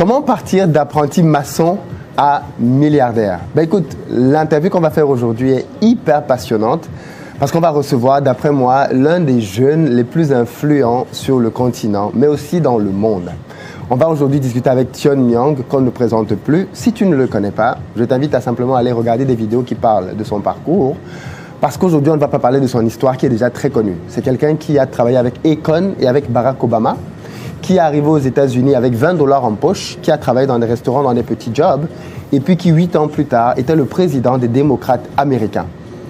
Comment partir d'apprenti maçon à milliardaire? Écoute, l'interview qu'on va faire aujourd'hui est hyper passionnante parce qu'on va recevoir, d'après moi, l'un des jeunes les plus influents sur le continent, mais aussi dans le monde. On va aujourd'hui discuter avec Tion Myong, qu'on ne présente plus. Si tu ne le connais pas, je t'invite à simplement aller regarder des vidéos qui parlent de son parcours, parce qu'aujourd'hui, on ne va pas parler de son histoire qui est déjà très connue. C'est quelqu'un qui a travaillé avec Akon et avec Barack Obama, qui est arrivé aux États-Unis avec $20 en poche, qui a travaillé dans des restaurants, dans des petits jobs, et puis qui, 8 ans plus tard, était le président des démocrates américains.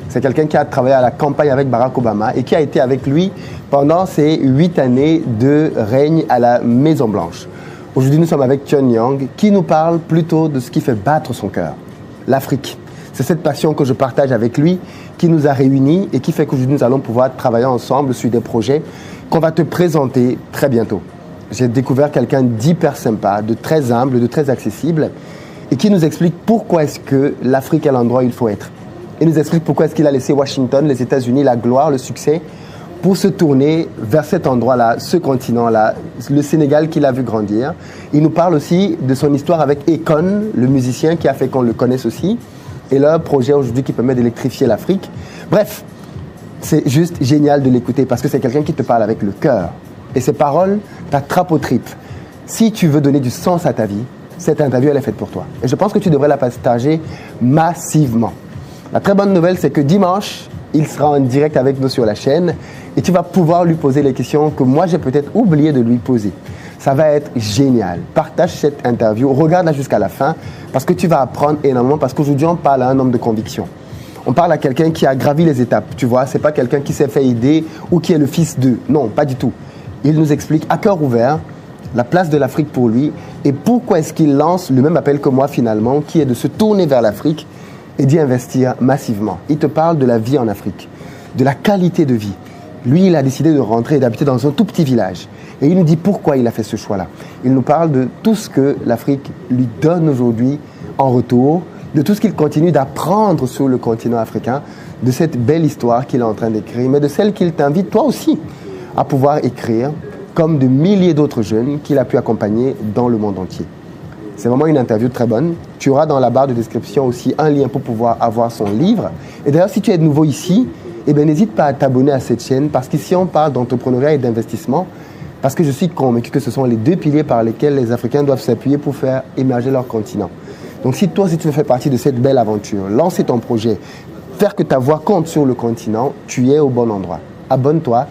C'est quelqu'un qui a travaillé à la campagne avec Barack Obama et qui a été avec lui pendant ces 8 années de règne à la Maison-Blanche. Aujourd'hui, nous sommes avec Tion Myong, qui nous parle plutôt de ce qui fait battre son cœur, l'Afrique. C'est cette passion que je partage avec lui qui nous a réunis et qui fait qu'aujourd'hui, nous allons pouvoir travailler ensemble sur des projets qu'on va te présenter très bientôt. J'ai découvert quelqu'un d'hyper sympa, de très humble, de très accessible et qui nous explique pourquoi est-ce que l'Afrique est l'endroit où il faut être. Il nous explique pourquoi est-ce qu'il a laissé Washington, les États-Unis, la gloire, le succès pour se tourner vers cet endroit-là, ce continent-là, le Sénégal qu'il a vu grandir. Il nous parle aussi de son histoire avec Akon, le musicien qui a fait qu'on le connaisse aussi, et leur projet aujourd'hui qui permet d'électrifier l'Afrique. Bref, c'est juste génial de l'écouter parce que c'est quelqu'un qui te parle avec le cœur. Et ces paroles t'attrapent aux tripes. Si tu veux donner du sens à ta vie, cette interview, elle est faite pour toi. Et je pense que tu devrais la partager massivement. La très bonne nouvelle, c'est que dimanche, il sera en direct avec nous sur la chaîne et tu vas pouvoir lui poser les questions que moi, j'ai peut-être oublié de lui poser. Ça va être génial. Partage cette interview, regarde-la jusqu'à la fin parce que tu vas apprendre énormément parce qu'aujourd'hui, on parle à un homme de conviction. On parle à quelqu'un qui a gravi les étapes, tu vois. C'est pas quelqu'un qui s'est fait aider ou qui est le fils d'eux. Non, pas du tout. Il nous explique à cœur ouvert la place de l'Afrique pour lui et pourquoi est-ce qu'il lance le même appel que moi finalement, qui est de se tourner vers l'Afrique et d'y investir massivement. Il te parle de la vie en Afrique, de la qualité de vie. Lui, il a décidé de rentrer et d'habiter dans un tout petit village. Et il nous dit pourquoi il a fait ce choix-là. Il nous parle de tout ce que l'Afrique lui donne aujourd'hui en retour, de tout ce qu'il continue d'apprendre sur le continent africain, de cette belle histoire qu'il est en train d'écrire, mais de celle qu'il t'invite toi aussi à pouvoir écrire, comme de milliers d'autres jeunes qu'il a pu accompagner dans le monde entier. C'est vraiment une interview très bonne. Tu auras dans la barre de description aussi un lien pour pouvoir avoir son livre. Et d'ailleurs, si tu es de nouveau ici, n'hésite pas à t'abonner à cette chaîne parce qu'ici, on parle d'entrepreneuriat et d'investissement parce que je suis convaincu que ce sont les deux piliers par lesquels les Africains doivent s'appuyer pour faire émerger leur continent. Donc, si toi, si tu veux faire partie de cette belle aventure, lancer ton projet, faire que ta voix compte sur le continent, tu es au bon endroit. Abonne-toi.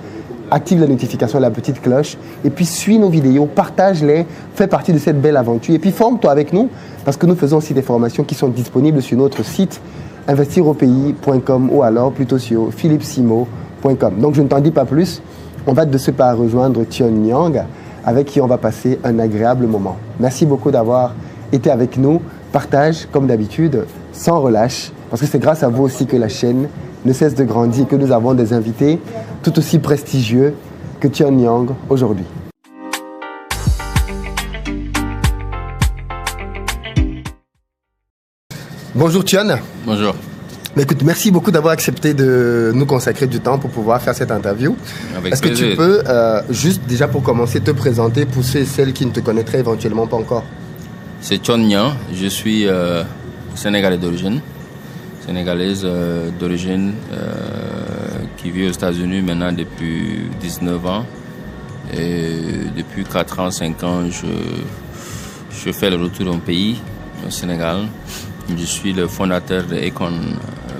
Active la notification, la petite cloche et puis suis nos vidéos, partage-les, fais partie de cette belle aventure et puis forme-toi avec nous parce que nous faisons aussi des formations qui sont disponibles sur notre site investiraupays.com ou alors plutôt sur philippesimo.com. Donc je ne t'en dis pas plus, on va de ce pas rejoindre Tion Myong avec qui on va passer un agréable moment. Merci beaucoup d'avoir été avec nous, partage comme d'habitude sans relâche parce que c'est grâce à vous aussi que la chaîne ne cesse de grandir et que nous avons des invités tout aussi prestigieux que Tion Myong aujourd'hui. Bonjour Tion. Bonjour. Écoute, merci beaucoup d'avoir accepté de nous consacrer du temps pour pouvoir faire cette interview. Avec Est-ce plaisir. que tu peux, juste déjà pour commencer, te présenter pour ceux et celles qui ne te connaîtraient éventuellement pas encore? C'est Tion Myong, je suis sénégalais d'origine. Sénégalaise d'origine qui vit aux États-Unis maintenant depuis 19 ans. Et depuis 4 ans, 5 ans, je fais le retour dans mon pays, au Sénégal. Je suis le fondateur de Akon,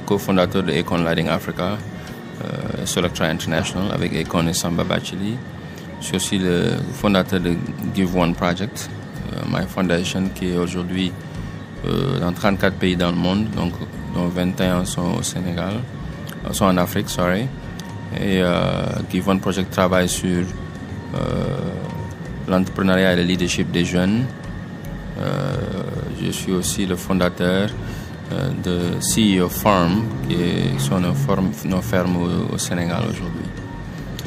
cofondateur de Akon Lighting Africa, Solectra International avec Akon et Samba Bachili. Je suis aussi le fondateur de Give One Project, my foundation qui est aujourd'hui dans 34 pays dans le monde, donc dont 21 sont au Sénégal, sont en Afrique, sorry. Et Give One Project travaille sur l'entrepreneuriat et le leadership des jeunes. Je suis aussi le fondateur de CEO Farm, qui sont nos fermes au Sénégal aujourd'hui.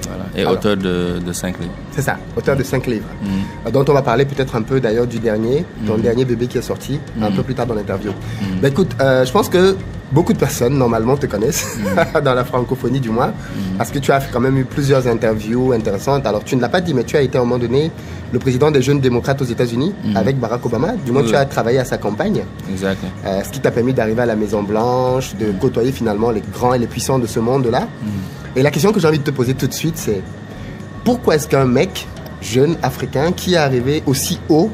Voilà. Et alors, auteur de 5 livres. C'est ça, auteur de 5 livres. Dont on va parler peut-être un peu d'ailleurs du dernier, ton dernier bébé qui est sorti un peu plus tard dans l'interview. Écoute, je pense que beaucoup de personnes, normalement, te connaissent, dans la francophonie du moins, parce que tu as quand même eu plusieurs interviews intéressantes. Alors, tu ne l'as pas dit, mais tu as été à un moment donné le président des jeunes démocrates aux États-Unis avec Barack Obama. Du moins, tu as travaillé à sa campagne. Exact. Ce qui t'a permis d'arriver à la Maison-Blanche, de côtoyer finalement les grands et les puissants de ce monde-là. Et la question que j'ai envie de te poser tout de suite, c'est pourquoi est-ce qu'un mec jeune africain qui est arrivé aussi haut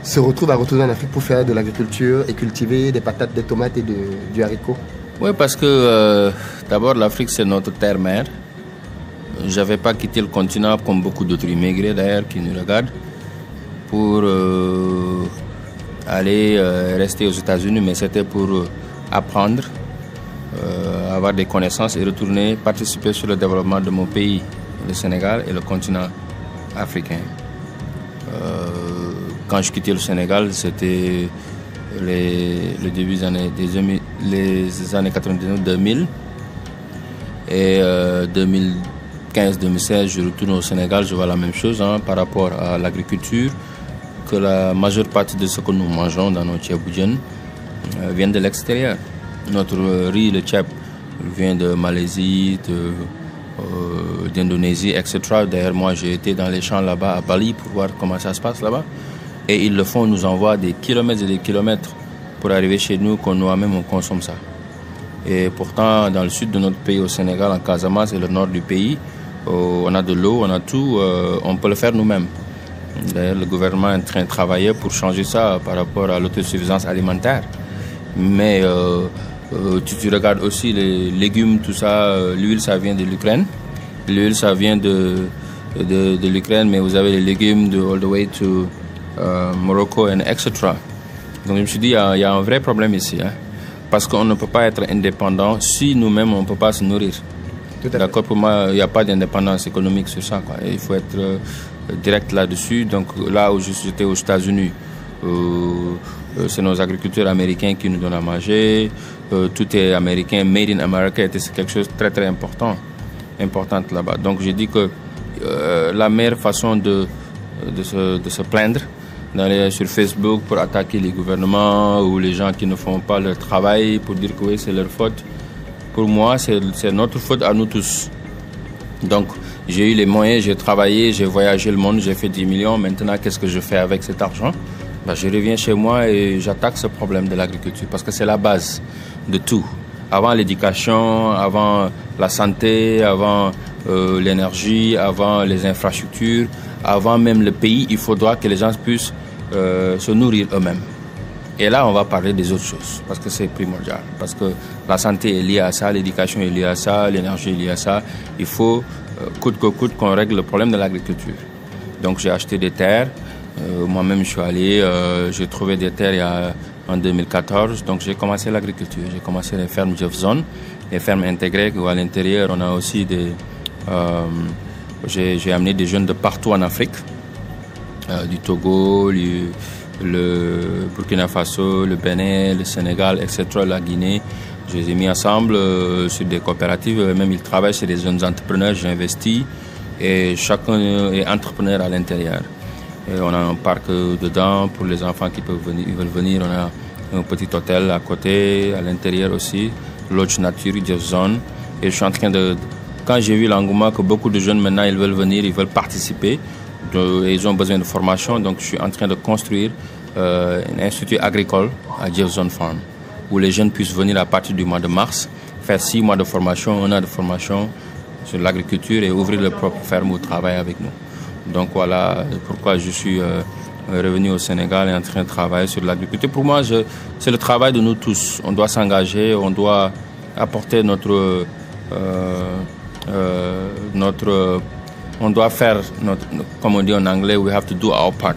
se retrouve à retourner en Afrique pour faire de l'agriculture et cultiver des patates, des tomates et du haricot? Oui, parce que d'abord, l'Afrique, c'est notre terre-mère. Je n'avais pas quitté le continent comme beaucoup d'autres immigrés, d'ailleurs, qui nous regardent, pour aller rester aux États-Unis, mais c'était pour apprendre, avoir des connaissances et retourner participer sur le développement de mon pays, le Sénégal et le continent africain. Quand je quittais le Sénégal, c'était le début des années 99-2000. Et 2015-2016, je retourne au Sénégal, je vois la même chose par rapport à l'agriculture, que la majeure partie de ce que nous mangeons dans nos tchèboudiennes vient de l'extérieur. Notre riz, le tchèp, vient de Malaisie, d'Indonésie, etc. D'ailleurs, moi, j'ai été dans les champs là-bas à Bali pour voir comment ça se passe là-bas. Et ils le font, nous envoient des kilomètres et des kilomètres pour arriver chez nous, qu'on nous-mêmes, on consomme ça. Et pourtant, dans le sud de notre pays, au Sénégal, en Casamance et le nord du pays, on a de l'eau, on a tout, on peut le faire nous-mêmes. D'ailleurs, le gouvernement est en train de travailler pour changer ça par rapport à l'autosuffisance alimentaire. Mais tu regardes aussi les légumes, tout ça, l'huile, ça vient de l'Ukraine. L'huile, ça vient de l'Ukraine, mais vous avez les légumes de all the way to Morocco, and etc. Donc je me suis dit, il y a un vrai problème ici, parce qu'on ne peut pas être indépendant si nous-mêmes, on ne peut pas se nourrir. D'accord, pour moi, il n'y a pas d'indépendance économique sur ça, quoi. Il faut être direct là-dessus. Donc là où j'étais aux États-Unis, c'est nos agriculteurs américains qui nous donnent à manger. Tout est américain, made in America, c'est quelque chose de très très importante là-bas. Donc j'ai dit que la meilleure façon de se plaindre, d'aller sur Facebook pour attaquer les gouvernements ou les gens qui ne font pas leur travail, pour dire que oui, c'est leur faute. Pour moi, c'est notre faute à nous tous. Donc, j'ai eu les moyens, j'ai travaillé, j'ai voyagé le monde, j'ai fait 10 millions. Maintenant, qu'est-ce que je fais avec cet argent? Je reviens chez moi et j'attaque ce problème de l'agriculture parce que c'est la base de tout. Avant l'éducation, avant la santé, avant l'énergie, avant les infrastructures, avant même le pays, il faudra que les gens puissent se nourrir eux-mêmes. Et là, on va parler des autres choses, parce que c'est primordial. Parce que la santé est liée à ça, l'éducation est liée à ça, l'énergie est liée à ça. Il faut, coûte que coûte, qu'on règle le problème de l'agriculture. Donc, j'ai acheté des terres. Moi-même, je suis allé, j'ai trouvé des terres en 2014. Donc, j'ai commencé l'agriculture. J'ai commencé les fermes Jeff Zone, les fermes intégrées, où à l'intérieur, on a aussi des... j'ai amené des jeunes de partout en Afrique, du Togo, le Burkina Faso, le Bénin, le Sénégal, etc., la Guinée. Je les ai mis ensemble sur des coopératives. Même ils travaillent chez des jeunes entrepreneurs. J'ai investi et chacun est entrepreneur à l'intérieur. Et on a un parc dedans pour les enfants qui peuvent venir, ils veulent venir. On a un petit hôtel à côté, à l'intérieur aussi, Lodge Nature, Jeff Zone. Et je suis en train de... Quand j'ai vu l'engouement que beaucoup de jeunes maintenant, ils veulent venir, ils veulent participer, ils ont besoin de formation, donc je suis en train de construire un institut agricole à Jeff Zone Farm, où les jeunes puissent venir à partir du mois de mars, faire 6 mois de formation, 1 an de formation sur l'agriculture et ouvrir leur propre ferme ou travailler avec nous. Donc voilà pourquoi je suis revenu au Sénégal et en train de travailler sur l'agriculture. Pour moi, c'est le travail de nous tous. On doit s'engager, on doit apporter on doit faire comme on dit en anglais, we have to do our part.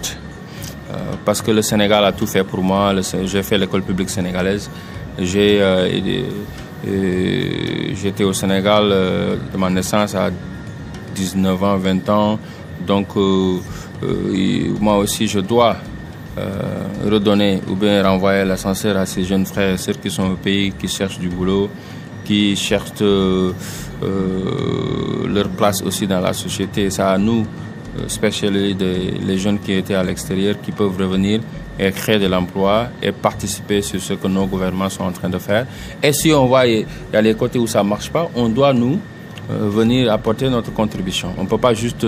Parce que le Sénégal a tout fait pour moi. J'ai fait l'école publique sénégalaise. J'étais au Sénégal de ma naissance à 19 ans, 20 ans. Donc, moi aussi, je dois redonner ou bien renvoyer l'ascenseur à ces jeunes frères et sœurs qui sont au pays, qui cherchent du boulot, qui cherchent leur place aussi dans la société. C'est à nous spécially les jeunes qui étaient à l'extérieur, qui peuvent revenir et créer de l'emploi et participer sur ce que nos gouvernements sont en train de faire. Et si on voit il y a les côtés où ça ne marche pas, on doit nous venir apporter notre contribution. On ne peut pas juste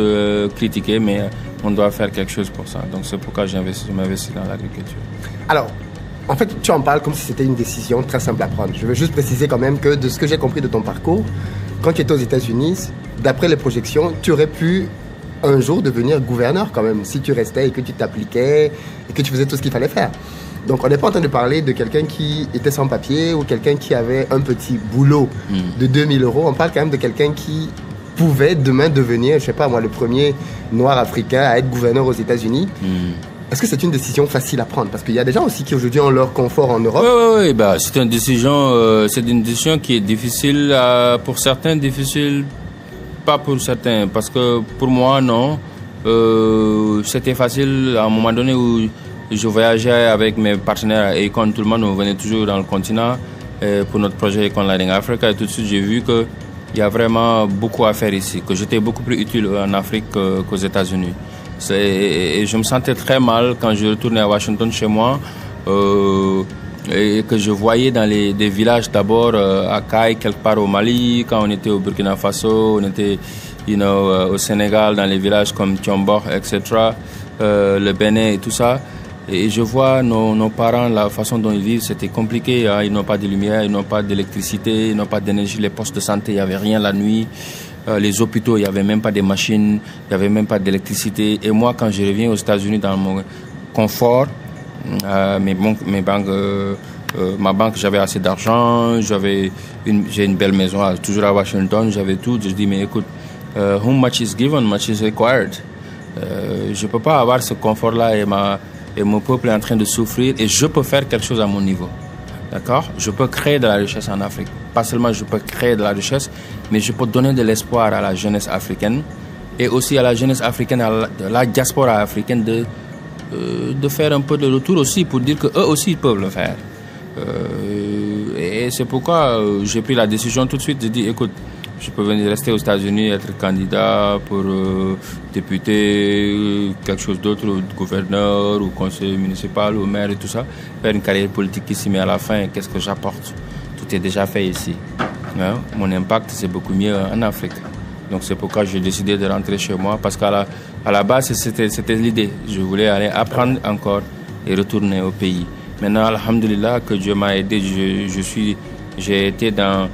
critiquer, mais on doit faire quelque chose pour ça. Donc c'est pourquoi je m'investis dans l'agriculture. Alors, en fait, tu en parles comme si c'était une décision très simple à prendre. Je veux juste préciser quand même que de ce que j'ai compris de ton parcours, quand tu étais aux États-Unis, d'après les projections, tu aurais pu un jour devenir gouverneur quand même, si tu restais et que tu t'appliquais et que tu faisais tout ce qu'il fallait faire. Donc on n'est pas en train de parler de quelqu'un qui était sans papier ou quelqu'un qui avait un petit boulot de 2000 €. On parle quand même de quelqu'un qui pouvait demain devenir, je sais pas moi, le premier noir africain à être gouverneur aux États-Unis. Est-ce que c'est une décision facile à prendre? Parce qu'il y a des gens aussi qui aujourd'hui ont leur confort en Europe. Oui, bah, c'est une décision qui est difficile pour certains, difficile pas pour certains. Parce que pour moi, non. C'était facile à un moment donné où je voyageais avec mes partenaires à Econ, tout le monde, on venait toujours dans le continent pour notre projet Econ Lighting Africa. Et tout de suite, j'ai vu qu'il y a vraiment beaucoup à faire ici, que j'étais beaucoup plus utile en Afrique qu'aux États-Unis. Et je me sentais très mal quand je retournais à Washington chez moi et que je voyais dans des villages d'abord à Kaï, quelque part au Mali, quand on était au Burkina Faso, on était au Sénégal, dans les villages comme Tiombor, etc., le Bénin et tout ça. Et je vois nos parents, la façon dont ils vivent, c'était compliqué. Hein. Ils n'ont pas de lumière, ils n'ont pas d'électricité, ils n'ont pas d'énergie. Les postes de santé, il n'y avait rien la nuit. Les hôpitaux, il n'y avait même pas de machines, il n'y avait même pas d'électricité. Et moi, quand je reviens aux États-Unis dans mon confort, ma banque, j'avais assez d'argent, j'ai une belle maison, toujours à Washington, j'avais tout. Je dis, mais écoute, whom much is given, much is required. Je ne peux pas avoir ce confort-là et mon peuple est en train de souffrir et je peux faire quelque chose à mon niveau. D'accord? Je peux créer de la richesse en Afrique. Pas seulement je peux créer de la richesse, mais je peux donner de l'espoir à la jeunesse africaine et aussi à la jeunesse africaine, à la diaspora africaine de faire un peu de retour aussi pour dire qu'eux aussi ils peuvent le faire. Et c'est pourquoi j'ai pris la décision tout de suite de dire, écoute, je peux venir rester aux États-Unis, être candidat pour député, quelque chose d'autre, ou gouverneur, ou conseiller municipal, ou maire et tout ça. Faire une carrière politique ici, mais à la fin, qu'est-ce que j'apporte? Tout est déjà fait ici. Hein? Mon impact, c'est beaucoup mieux en Afrique. Donc c'est pourquoi j'ai décidé de rentrer chez moi, parce qu'à la base, c'était l'idée. Je voulais aller apprendre encore et retourner au pays. Maintenant, alhamdoulilah, que Dieu m'a aidé, j'ai été dans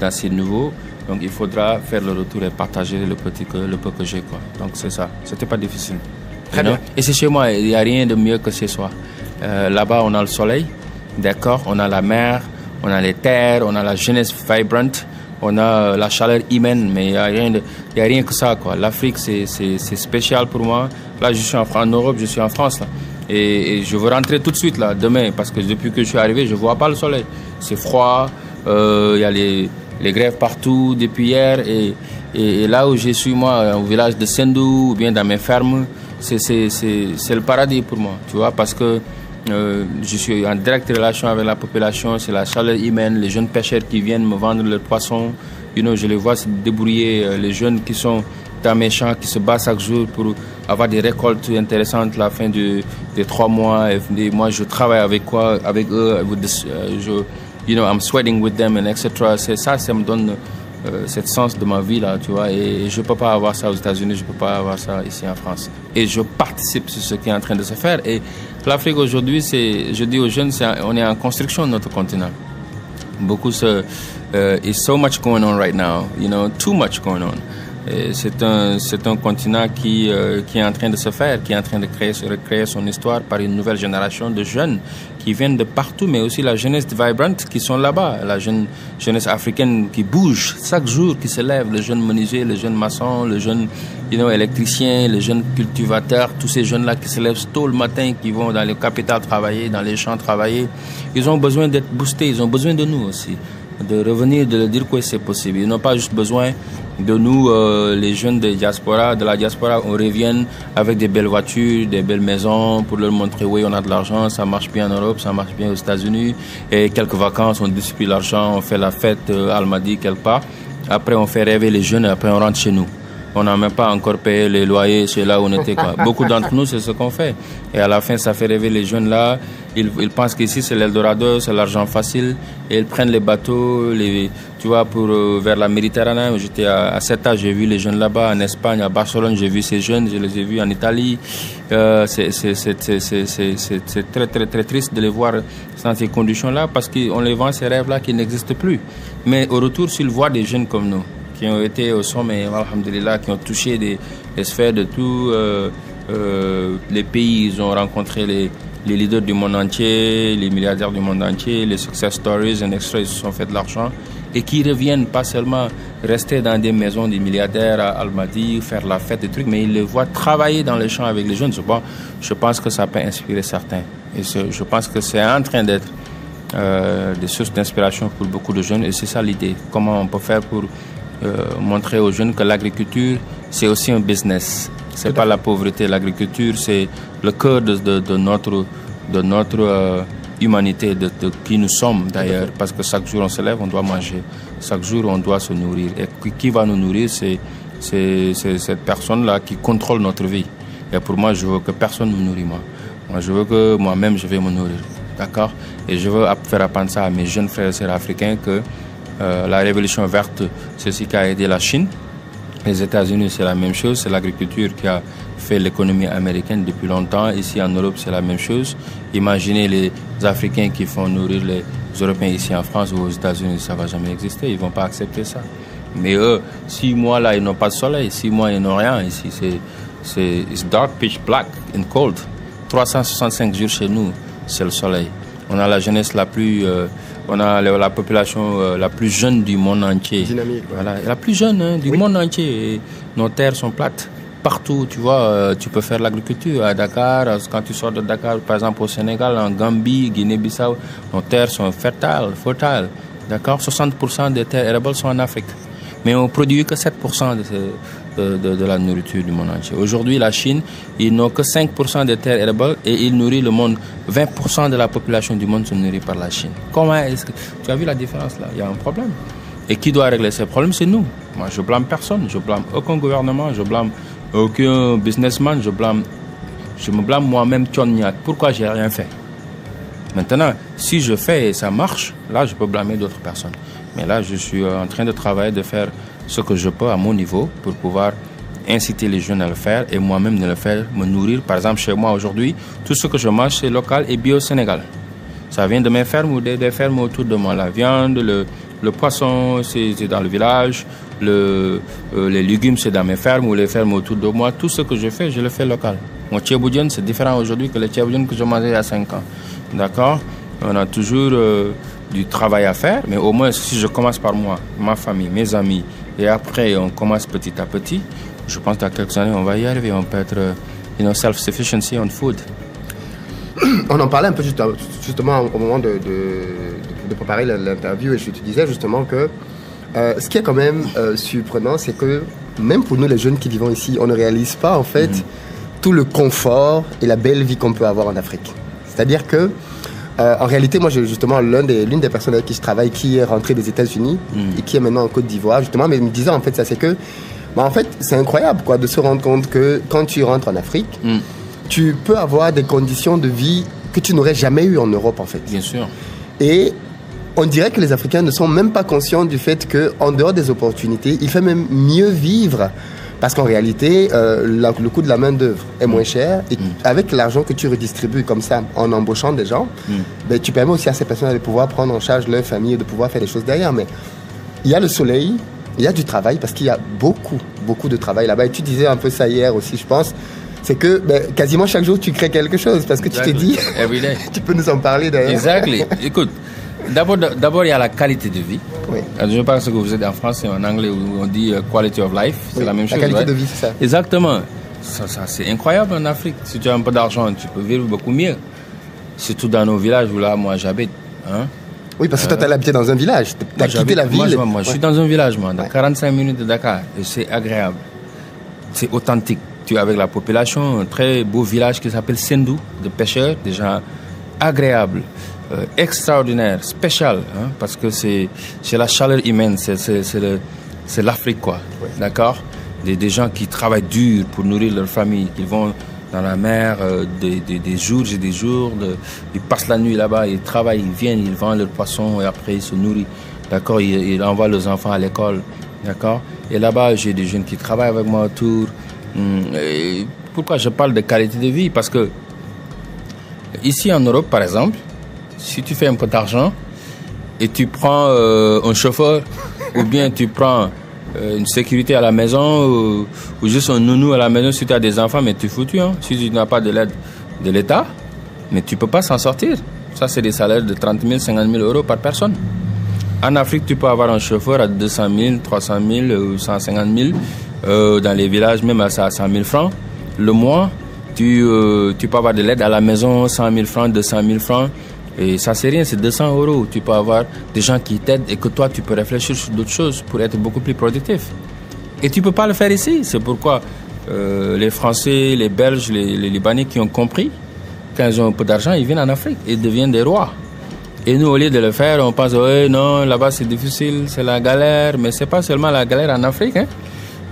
ces nouveaux. Donc il faudra faire le retour et partager le peu que j'ai, quoi. Donc c'est ça. C'était pas difficile. Très bien. Et c'est chez moi. Il n'y a rien de mieux que chez soi. Là-bas, on a le soleil, d'accord. On a la mer, on a les terres, on a la jeunesse vibrante, on a la chaleur humaine. Mais il y a rien que ça, quoi. L'Afrique, c'est spécial pour moi. Là, je suis en Europe, je suis en France, là. Et je veux rentrer tout de suite, là, demain, parce que depuis que je suis arrivé, je vois pas le soleil. C'est froid. Il y a les grèves partout depuis hier et là où je suis moi au village de Sendou ou bien dans mes fermes, c'est le paradis pour moi, tu vois, parce que je suis en directe relation avec la population, c'est la chaleur humaine, les jeunes pêcheurs qui viennent me vendre leurs poissons, je les vois se débrouiller, les jeunes qui sont dans mes champs, qui se battent chaque jour pour avoir des récoltes intéressantes à la fin des 3 mois, et moi je travaille avec eux, I'm sweating with them, and etc. C'est ça me donne cette sens de ma vie, là, tu vois. Et je ne peux pas avoir ça aux États-Unis, je ne peux pas avoir ça ici en France. Et je participe sur ce qui est en train de se faire. Et l'Afrique aujourd'hui, je dis aux jeunes, on est en construction de notre continent. It's so much going on right now, too much going on. C'est un continent qui est en train de se faire, qui est en train de recréer son histoire par une nouvelle génération de jeunes qui viennent de partout, mais aussi la jeunesse vibrante qui sont là-bas, la jeunesse africaine qui bouge chaque jour, qui se lève, le jeune menuisier, le jeune maçon, le jeune électricien, le jeune cultivateur, tous ces jeunes-là qui se lèvent tôt le matin, qui vont dans les capitales travailler, dans les champs travailler. Ils ont besoin d'être boostés, ils ont besoin de nous aussi, de revenir, de leur dire que c'est possible. Ils n'ont pas juste besoin de nous, les jeunes de la diaspora, on revient avec des belles voitures, des belles maisons pour leur montrer, oui, on a de l'argent, ça marche bien en Europe, ça marche bien aux États-Unis, et quelques vacances, on distribue l'argent, on fait la fête à Almadi quelque part. Après, on fait rêver les jeunes et après, on rentre chez nous. On n'a même pas encore payé les loyers chez là où on était, quoi. Beaucoup d'entre nous, c'est ce qu'on fait. Et à la fin, ça fait rêver les jeunes là. Ils pensent qu'ici, c'est l'Eldorado, c'est l'argent facile. Et ils prennent les bateaux, tu vois, pour vers la Méditerranée. J'étais à Ceuta, j'ai vu les jeunes là-bas. En Espagne, à Barcelone, j'ai vu ces jeunes. Je les ai vus en Italie. C'est très, très, très triste de les voir dans ces conditions-là parce qu'on les vend ces rêves-là qui n'existent plus. Mais au retour, s'ils voient des jeunes comme nous, qui ont été au sommet, alhamdulillah, qui ont touché les sphères de tous les pays, ils ont rencontré les leaders du monde entier, les milliardaires du monde entier, les success stories, un extra, ils se sont fait de l'argent et qui reviennent pas seulement rester dans des maisons des milliardaires à Almadi, faire la fête, des trucs, mais ils les voient travailler dans les champs avec les jeunes. Je pense que ça peut inspirer certains. Et je pense que c'est en train d'être des sources d'inspiration pour beaucoup de jeunes et c'est ça l'idée. Comment on peut faire pour montrer aux jeunes que l'agriculture, c'est aussi un business. C'est pas la pauvreté. L'agriculture, c'est le cœur de notre humanité, de qui nous sommes d'ailleurs. Parce que chaque jour on se lève, on doit manger. Chaque jour on doit se nourrir. Et qui va nous nourrir, c'est cette personne-là qui contrôle notre vie. Et pour moi, je veux que personne ne me nourrit moi. Moi, je veux que moi-même, je vais me nourrir. D'accord? Et je veux faire apprendre ça à mes jeunes frères et sœurs africains que la révolution verte, c'est ce qui a aidé la Chine. Les États-Unis, c'est la même chose. C'est l'agriculture qui a fait l'économie américaine depuis longtemps. Ici, en Europe, c'est la même chose. Imaginez les Africains qui font nourrir les Européens ici en France ou aux États-Unis, ça ne va jamais exister. Ils ne vont pas accepter ça. Mais eux, 6 mois là, ils n'ont pas de soleil. 6 mois, ils n'ont rien. Ici, c'est dark, pitch black and cold. 365 jours chez nous, c'est le soleil. On a la jeunesse la plus... on a la population la plus jeune du monde entier. Dynamique. Voilà, la plus jeune du monde entier. Et nos terres sont plates. Partout, tu vois, tu peux faire l'agriculture. À Dakar, quand tu sors de Dakar, par exemple au Sénégal, en Gambie, Guinée-Bissau, nos terres sont fertiles. D'accord? 60% des terres arables sont en Afrique. Mais on ne produit que 7% de la nourriture du monde entier. Aujourd'hui, la Chine, ils n'ont que 5% des terres arables et ils nourrissent le monde. 20% de la population du monde se nourrit par la Chine. Comment est-ce que... Tu as vu la différence là? Il y a un problème. Et qui doit régler ces problèmes? C'est nous. Moi, je blâme personne. Je blâme aucun gouvernement. Je blâme aucun businessman. Je me blâme moi-même, Thion Niak. Pourquoi j'ai rien fait? Maintenant, si je fais et ça marche, là, je peux blâmer d'autres personnes. Mais là, je suis en train de travailler, de faire ce que je peux à mon niveau pour pouvoir inciter les jeunes à le faire et moi-même de le faire, me nourrir. Par exemple, chez moi aujourd'hui, tout ce que je mange, c'est local et bio Sénégal. Ça vient de mes fermes ou des fermes autour de moi. La viande, le poisson, c'est dans le village. Les légumes, c'est dans mes fermes ou les fermes autour de moi. Tout ce que je fais, je le fais local. Mon tchéboudian, c'est différent aujourd'hui que le tchéboudian que je mangeais il y a 5 ans. D'accord? On a toujours du travail à faire, mais au moins si je commence par moi, ma famille, mes amis, et après on commence petit à petit, je pense que dans quelques années on va y arriver, on peut être self-sufficiency on food. On en parlait un peu justement au moment de préparer l'interview et je te disais justement que ce qui est quand même surprenant, c'est que même pour nous les jeunes qui vivons ici, on ne réalise pas en fait tout le confort et la belle vie qu'on peut avoir en Afrique. C'est-à-dire que en réalité, moi, justement, l'une des personnes avec qui je travaille, qui est rentrée des États-Unis et qui est maintenant en Côte d'Ivoire, justement, mais me disait en fait ça, c'est que, en fait, c'est incroyable, quoi, de se rendre compte que quand tu rentres en Afrique, tu peux avoir des conditions de vie que tu n'aurais jamais eues en Europe, en fait. Bien sûr. Et on dirait que les Africains ne sont même pas conscients du fait qu'en dehors des opportunités, il fait même mieux vivre. Parce qu'en réalité, le coût de la main-d'œuvre est moins cher. Et avec l'argent que tu redistribues comme ça, en embauchant des gens, ben, tu permets aussi à ces personnes de pouvoir prendre en charge leur famille et de pouvoir faire des choses derrière. Mais il y a le soleil, il y a du travail, parce qu'il y a beaucoup, beaucoup de travail là-bas. Et tu disais un peu ça hier aussi, je pense. C'est que quasiment chaque jour, tu crées quelque chose. Parce que tu te dis... tu peux nous en parler d'ailleurs. Exactly. Écoute, d'abord, il y a la qualité de vie. Oui. Je pense que vous êtes en France et en anglais où on dit quality of life. C'est la même chose. La qualité de vie, c'est ça. Exactement. Ça, c'est incroyable en Afrique. Si tu as un peu d'argent, tu peux vivre beaucoup mieux. Surtout dans nos villages où là, moi, j'habite. Hein? Oui, parce que toi, tu as habité dans un village. Tu as quitté la ville. Moi, je suis dans un village, moi, dans 45 minutes de Dakar. Et c'est agréable. C'est authentique. Tu es avec la population, un très beau village qui s'appelle Sendou, de pêcheurs, des gens agréables. Extraordinaire, spécial, hein, parce que c'est la chaleur humaine, c'est l'Afrique, quoi. Ouais. D'accord? des gens qui travaillent dur pour nourrir leur famille, qui vont dans la mer des jours et des jours, ils passent la nuit là-bas, ils travaillent, ils viennent, ils vendent leurs poissons et après ils se nourrissent. D'accord, ils envoient leurs enfants à l'école. D'accord. Et là-bas, j'ai des jeunes qui travaillent avec moi autour. Et pourquoi je parle de qualité de vie? Parce que ici en Europe, par exemple, si tu fais un peu d'argent et tu prends un chauffeur ou bien tu prends une sécurité à la maison ou juste un nounou à la maison si tu as des enfants, mais tu es foutu. Hein? Si tu n'as pas de l'aide de l'État, mais tu ne peux pas s'en sortir. Ça, c'est des salaires de 30 000, 50 000 euros par personne. En Afrique, tu peux avoir un chauffeur à 200 000, 300 000 ou 150 000. Dans les villages, même à 100 000 francs. Le mois, tu peux avoir de l'aide à la maison, 100 000 francs, 200 000 francs. Et ça, c'est rien, c'est 200 euros. Tu peux avoir des gens qui t'aident et que toi, tu peux réfléchir sur d'autres choses pour être beaucoup plus productif. Et tu ne peux pas le faire ici. C'est pourquoi les Français, les Belges, les Libanais qui ont compris, quand ils ont un peu d'argent, ils viennent en Afrique et deviennent des rois. Et nous, au lieu de le faire, on pense, ouais, non, là-bas c'est difficile, c'est la galère. Mais ce n'est pas seulement la galère en Afrique. Hein.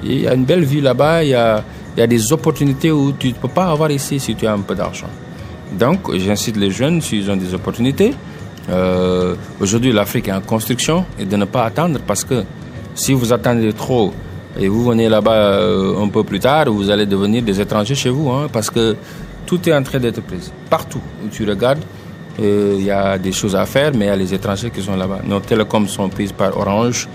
Il y a une belle vie là-bas, il y a des opportunités où tu ne peux pas avoir ici si tu as un peu d'argent. Donc, j'incite les jeunes, s'ils ont des opportunités. Aujourd'hui, l'Afrique est en construction et de ne pas attendre parce que si vous attendez trop et vous venez là-bas un peu plus tard, vous allez devenir des étrangers chez vous. Hein, parce que tout est en train d'être pris. Partout où tu regardes, il y a des choses à faire, mais il y a les étrangers qui sont là-bas. Nos télécoms sont prises par Orange.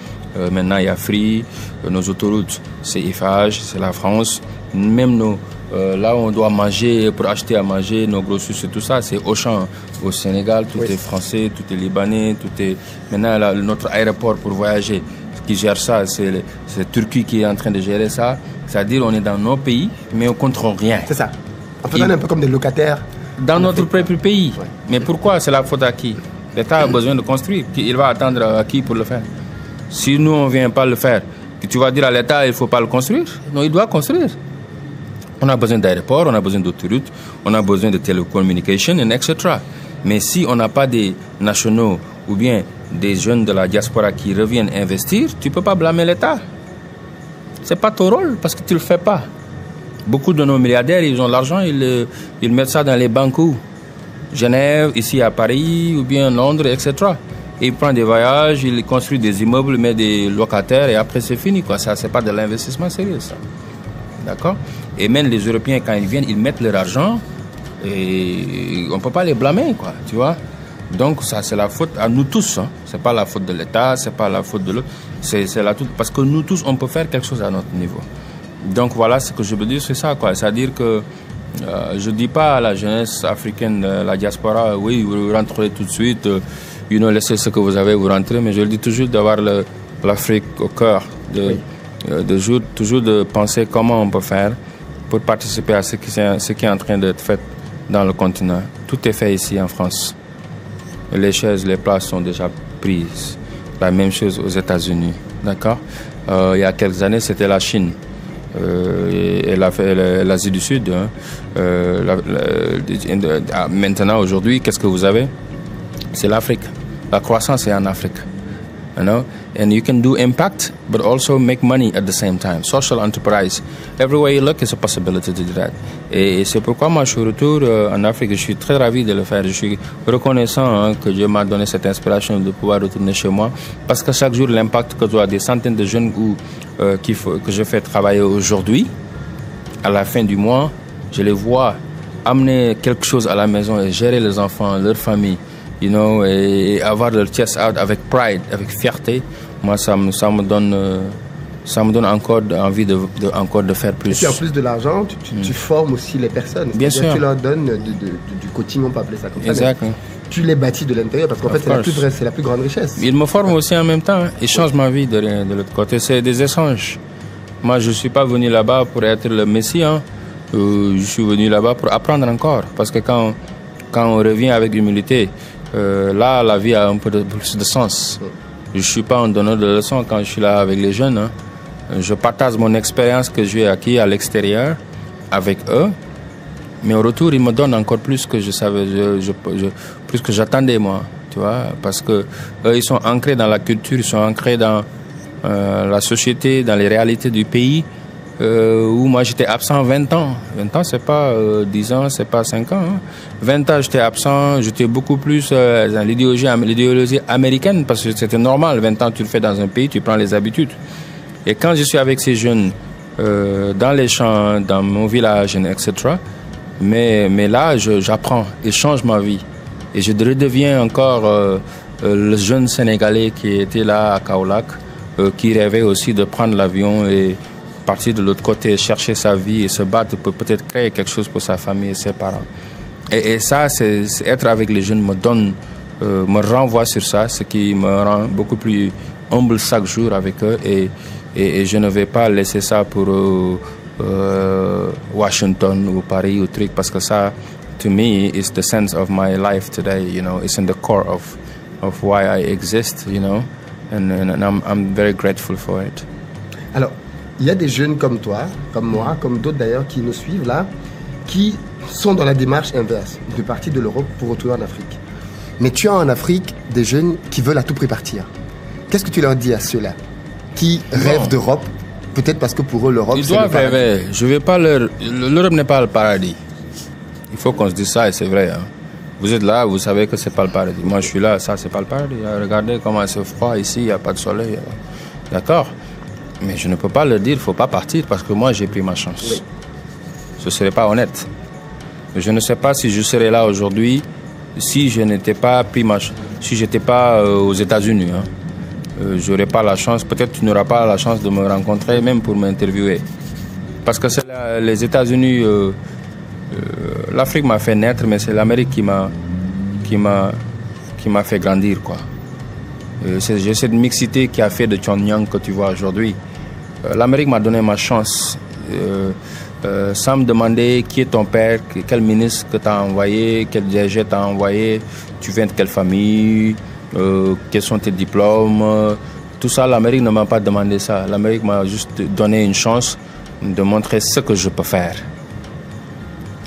Maintenant, il y a Free. Nos autoroutes, c'est Eiffage, c'est la France. Même là où on doit manger, pour acheter à manger, nos grossistes et tout ça, c'est Auchan. Au Sénégal, tout est français, tout est libanais, tout est... Maintenant, là, notre aéroport pour voyager, qui gère ça, c'est Turquie qui est en train de gérer ça. C'est-à-dire, on est dans nos pays, mais on ne contrôle rien. C'est ça. En fait, on est un peu comme des locataires. Dans notre propre pays. Ouais. Mais pourquoi c'est la faute à qui? L'État a besoin de construire. Il va attendre à qui pour le faire? Si nous, on ne vient pas le faire, tu vas dire à l'État, il ne faut pas le construire? Non, il doit construire. On a besoin d'aéroports, on a besoin d'autoroutes, on a besoin de télécommunications, etc. Mais si on n'a pas des nationaux ou bien des jeunes de la diaspora qui reviennent investir, tu ne peux pas blâmer l'État. Ce n'est pas ton rôle parce que tu ne le fais pas. Beaucoup de nos milliardaires, ils ont l'argent, ils mettent ça dans les banques où Genève, ici à Paris, ou bien Londres, etc. Et ils prennent des voyages, ils construisent des immeubles, mettent des locataires et après c'est fini. Quoi. Ça, c'est pas de l'investissement sérieux, ça. D'accord? Et même les Européens, quand ils viennent, ils mettent leur argent et on ne peut pas les blâmer, quoi, tu vois? Donc, ça, c'est la faute à nous tous. Hein. Ce n'est pas la faute de l'État, ce n'est pas la faute de l'autre. C'est la toute... Parce que nous tous, on peut faire quelque chose à notre niveau. Donc voilà ce que je veux dire, c'est ça, quoi. C'est-à-dire que je ne dis pas à la jeunesse africaine, la diaspora, oui, vous rentrez tout de suite, laissez ce que vous avez, vous rentrez, mais je le dis toujours d'avoir l'Afrique au cœur, toujours de penser comment on peut faire pour participer à ce qui est en train d'être fait dans le continent. Tout est fait ici en France. Les chaises, les places sont déjà prises. La même chose aux États-Unis, d'accord? Il y a quelques années, c'était la Chine. Elle a fait l'Asie du Sud. Hein. Maintenant, aujourd'hui, qu'est-ce que vous avez? C'est l'Afrique. La croissance est en Afrique. You know? And you can do impact, but also make money at the same time. Social enterprise. Everywhere you look, it's a possibility to do that. Et c'est pourquoi moi, je suis retour en Afrique. Je suis très ravi de le faire. Je suis reconnaissant que Dieu m'a donné cette inspiration de pouvoir retourner chez moi. Parce que chaque jour, l'impact que je vois des centaines de jeunes que je fais travailler aujourd'hui, à la fin du mois, je les vois amener quelque chose à la maison et gérer les enfants, leur famille, et avoir leur chest out avec pride, avec fierté. Moi, ça me donne encore envie de faire plus. Et puis en plus de l'argent, tu formes aussi les personnes. Bien sûr. Tu leur donnes du coaching, on peut appeler ça comme ça. Exact. Tu les bâtis de l'intérieur parce qu'en fait, c'est la plus grande richesse. Ils me forment aussi en même temps. Ils changent ma vie de l'autre côté. C'est des échanges. Moi, je ne suis pas venu là-bas pour être le Messie. Hein. Je suis venu là-bas pour apprendre encore. Parce que quand on revient avec humilité, là, la vie a un peu plus de sens. Je ne suis pas un donneur de leçons quand je suis là avec les jeunes. Hein. Je partage mon expérience que j'ai acquise à l'extérieur avec eux. Mais au retour, ils me donnent encore plus que je savais, plus que j'attendais, moi. Tu vois, parce que eux, ils sont ancrés dans la culture, ils sont ancrés dans la société, dans les réalités du pays. où moi j'étais absent 20 ans. 20 ans, c'est pas 10 ans, c'est pas 5 ans. 20 ans, j'étais absent, j'étais beaucoup plus dans l'idéologie américaine, parce que c'était normal. 20 ans, tu le fais dans un pays, tu prends les habitudes. Et quand je suis avec ces jeunes, dans les champs, dans mon village, etc., mais là, j'apprends, ils changent ma vie. Et je redeviens encore le jeune Sénégalais qui était là à Kaolack, qui rêvait aussi de prendre l'avion et partir de l'autre côté, chercher sa vie et se battre pour peut-être créer quelque chose pour sa famille et ses parents. Et ça, c'est être avec les jeunes me renvoie sur ça, ce qui me rend beaucoup plus humble chaque jour avec eux. Et je ne vais pas laisser ça pour Washington ou Paris ou truc, parce que ça, to me, is the sense of my life today. You know, it's in the core of why I exist. You know, and I'm very grateful for it. Alors, il y a des jeunes comme toi, comme moi, comme d'autres d'ailleurs qui nous suivent là, qui sont dans la démarche inverse, de partir de l'Europe pour retourner en Afrique. Mais tu as en Afrique des jeunes qui veulent à tout prix partir. Qu'est-ce que tu leur dis à ceux-là qui rêvent d'Europe, peut-être parce que pour eux l'Europe c'est le paradis? Ils doivent rêver. Je vais pas l'Europe n'est pas le paradis. Il faut qu'on se dise ça et c'est vrai. Hein. Vous êtes là, vous savez que c'est pas le paradis. Moi je suis là, ça c'est pas le paradis. Regardez comment c'est froid ici, il n'y a pas de soleil. D'accord? Mais je ne peux pas leur dire, il ne faut pas partir parce que moi j'ai pris ma chance. Oui. Ce ne serait pas honnête. Je ne sais pas si je serais là aujourd'hui si je n'étais pas pris ma chance, si j'étais pas aux États-Unis. Hein. J'aurais pas la chance, peut-être tu n'auras pas la chance de me rencontrer même pour m'interviewer. Parce que c'est les États-Unis, l'Afrique m'a fait naître, mais c'est l'Amérique qui m'a fait grandir, quoi. J'ai cette mixité qui a fait de Pyongyang que tu vois aujourd'hui. L'Amérique m'a donné ma chance sans me demander qui est ton père, quel ministre que tu as envoyé, quel DG t'as envoyé, tu viens de quelle famille, quels sont tes diplômes. Tout ça, l'Amérique ne m'a pas demandé ça. L'Amérique m'a juste donné une chance de montrer ce que je peux faire.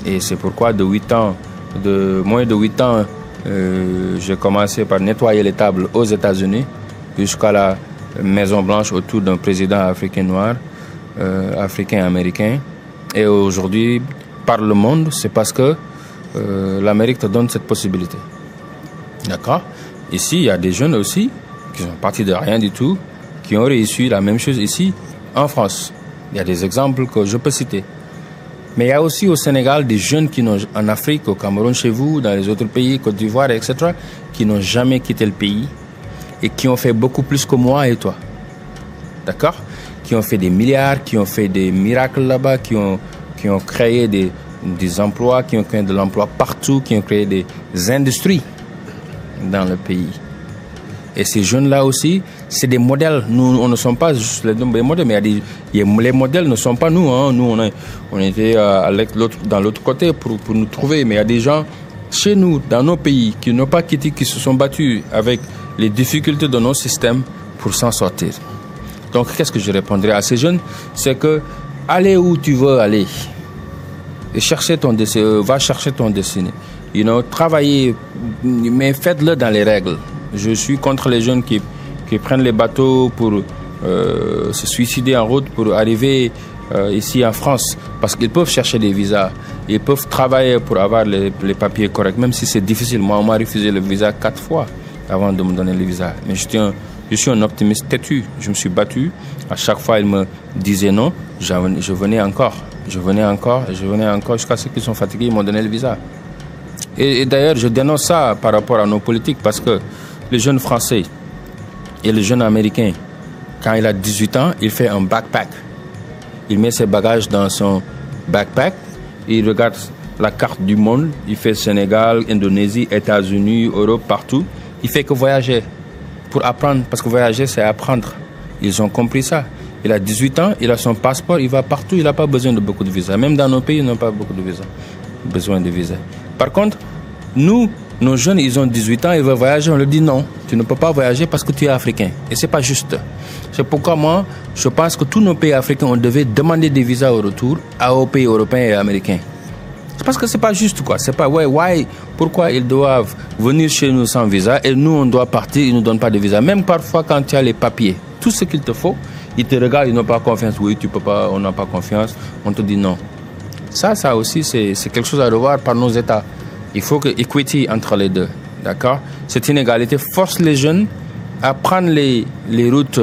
Et c'est pourquoi de moins de 8 ans, j'ai commencé par nettoyer les tables aux États-Unis jusqu'à la Maison Blanche autour d'un président africain noir, africain-américain. Et aujourd'hui, par le monde, c'est parce que l'Amérique te donne cette possibilité. D'accord? Ici, il y a des jeunes aussi qui sont partis de rien du tout, qui ont réussi la même chose ici, en France. Il y a des exemples que je peux citer. Mais il y a aussi au Sénégal des jeunes qui n'ont, en Afrique, au Cameroun, chez vous, dans les autres pays, Côte d'Ivoire, etc., qui n'ont jamais quitté le pays et qui ont fait beaucoup plus que moi et toi. D'accord? Qui ont fait des milliards, qui ont fait des miracles là-bas, qui ont créé des emplois, qui ont créé de l'emploi partout, qui ont créé des industries dans le pays. Et ces jeunes-là aussi, c'est des modèles. Nous, on ne sommes pas juste les modèles, mais les modèles ne sont pas nous. Hein. Nous, on était dans l'autre côté pour nous trouver. Mais il y a des gens chez nous, dans nos pays, qui n'ont pas quitté, qui se sont battus avec les difficultés de nos systèmes pour s'en sortir. Donc, qu'est-ce que je répondrai à ces jeunes? C'est que, allez où tu veux aller. Et va chercher ton destinée. You know, travaillez, mais faites-le dans les règles. Je suis contre les jeunes qui prennent les bateaux pour se suicider en route pour arriver ici en France. Parce qu'ils peuvent chercher des visas. Ils peuvent travailler pour avoir les papiers corrects, même si c'est difficile. Moi, on m'a refusé le visa 4 fois avant de me donner le visa. Mais je suis un optimiste têtu. Je me suis battu. À chaque fois, ils me disaient non. Je venais encore jusqu'à ceux qui sont fatigués, ils m'ont donné le visa. Et d'ailleurs, je dénonce ça par rapport à nos politiques parce que les jeunes Français et les jeunes Américains, quand il a 18 ans, il fait un backpack. Il met ses bagages dans son backpack, il regarde la carte du monde, il fait Sénégal, Indonésie, États-Unis, Europe, partout. Il fait que voyager pour apprendre, parce que voyager, c'est apprendre. Ils ont compris ça. Il a 18 ans, il a son passeport, il va partout, il n'a pas besoin de beaucoup de visas. Même dans nos pays, ils n'ont pas beaucoup de visas. Besoin de visas. Par contre, nous, nos jeunes, ils ont 18 ans, ils veulent voyager, on leur dit non, tu ne peux pas voyager parce que tu es africain. Et c'est pas juste. C'est pourquoi moi, je pense que tous nos pays africains, on devait demander des visas au retour aux pays européens et américains. C'est parce que c'est pas juste, quoi. C'est pas, pourquoi ils doivent venir chez nous sans visa et nous, on doit partir, ils ne nous donnent pas de visa. Même parfois, quand tu as les papiers, tout ce qu'il te faut, Ils te regardent, ils n'ont pas confiance. Oui, tu peux pas, on n'a pas confiance. On te dit non. Ça aussi, c'est quelque chose à revoir par nos États. Il faut que equity entre les deux. D'accord? Cette inégalité force les jeunes à prendre les routes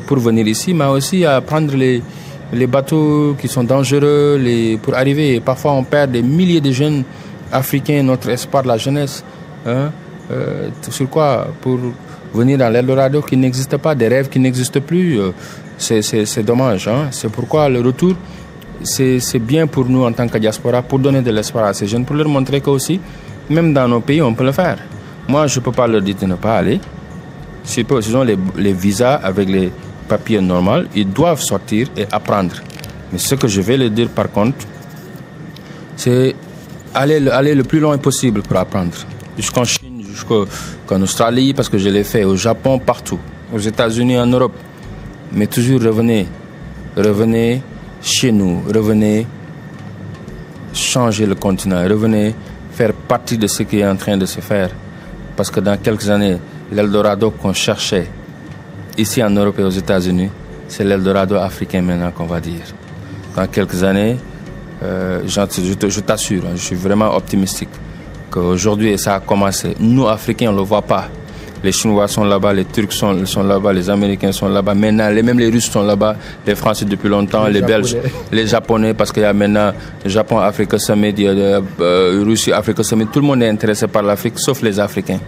pour venir ici, mais aussi à prendre les bateaux qui sont dangereux pour arriver. Et parfois, on perd des milliers de jeunes africains, notre espoir de la jeunesse. Hein? Sur quoi? Pour venir dans l'Eldorado qui n'existe pas, des rêves qui n'existent plus. C'est dommage. Hein? C'est pourquoi le retour, c'est bien pour nous en tant que diaspora, pour donner de l'espoir à ces jeunes, pour leur montrer qu'aussi, même dans nos pays, on peut le faire. Moi, je ne peux pas leur dire de ne pas aller. S'ils ont les visas avec les papiers normaux, ils doivent sortir et apprendre. Mais ce que je vais leur dire par contre, c'est aller le plus loin possible pour apprendre. Jusqu'en Chine, jusqu'en Australie, parce que je l'ai fait, au Japon, partout. Aux États-Unis, en Europe. Mais toujours revenez chez nous, revenez changer le continent, revenez faire partie de ce qui est en train de se faire. Parce que dans quelques années, l'Eldorado qu'on cherchait ici en Europe et aux États-Unis, c'est l'Eldorado africain maintenant qu'on va dire. Dans quelques années, je t'assure, je suis vraiment optimistique qu'aujourd'hui ça a commencé. Nous, Africains, on ne le voit pas. Les Chinois sont là-bas, les Turcs sont là-bas, les Américains sont là-bas. Maintenant, même les Russes sont là-bas, les Français depuis longtemps, les Belges, les Japonais, parce qu'il y a maintenant Japon-Afrique Summit, il y a Russie-Afrique Summit. Tout le monde est intéressé par l'Afrique, sauf les Africains.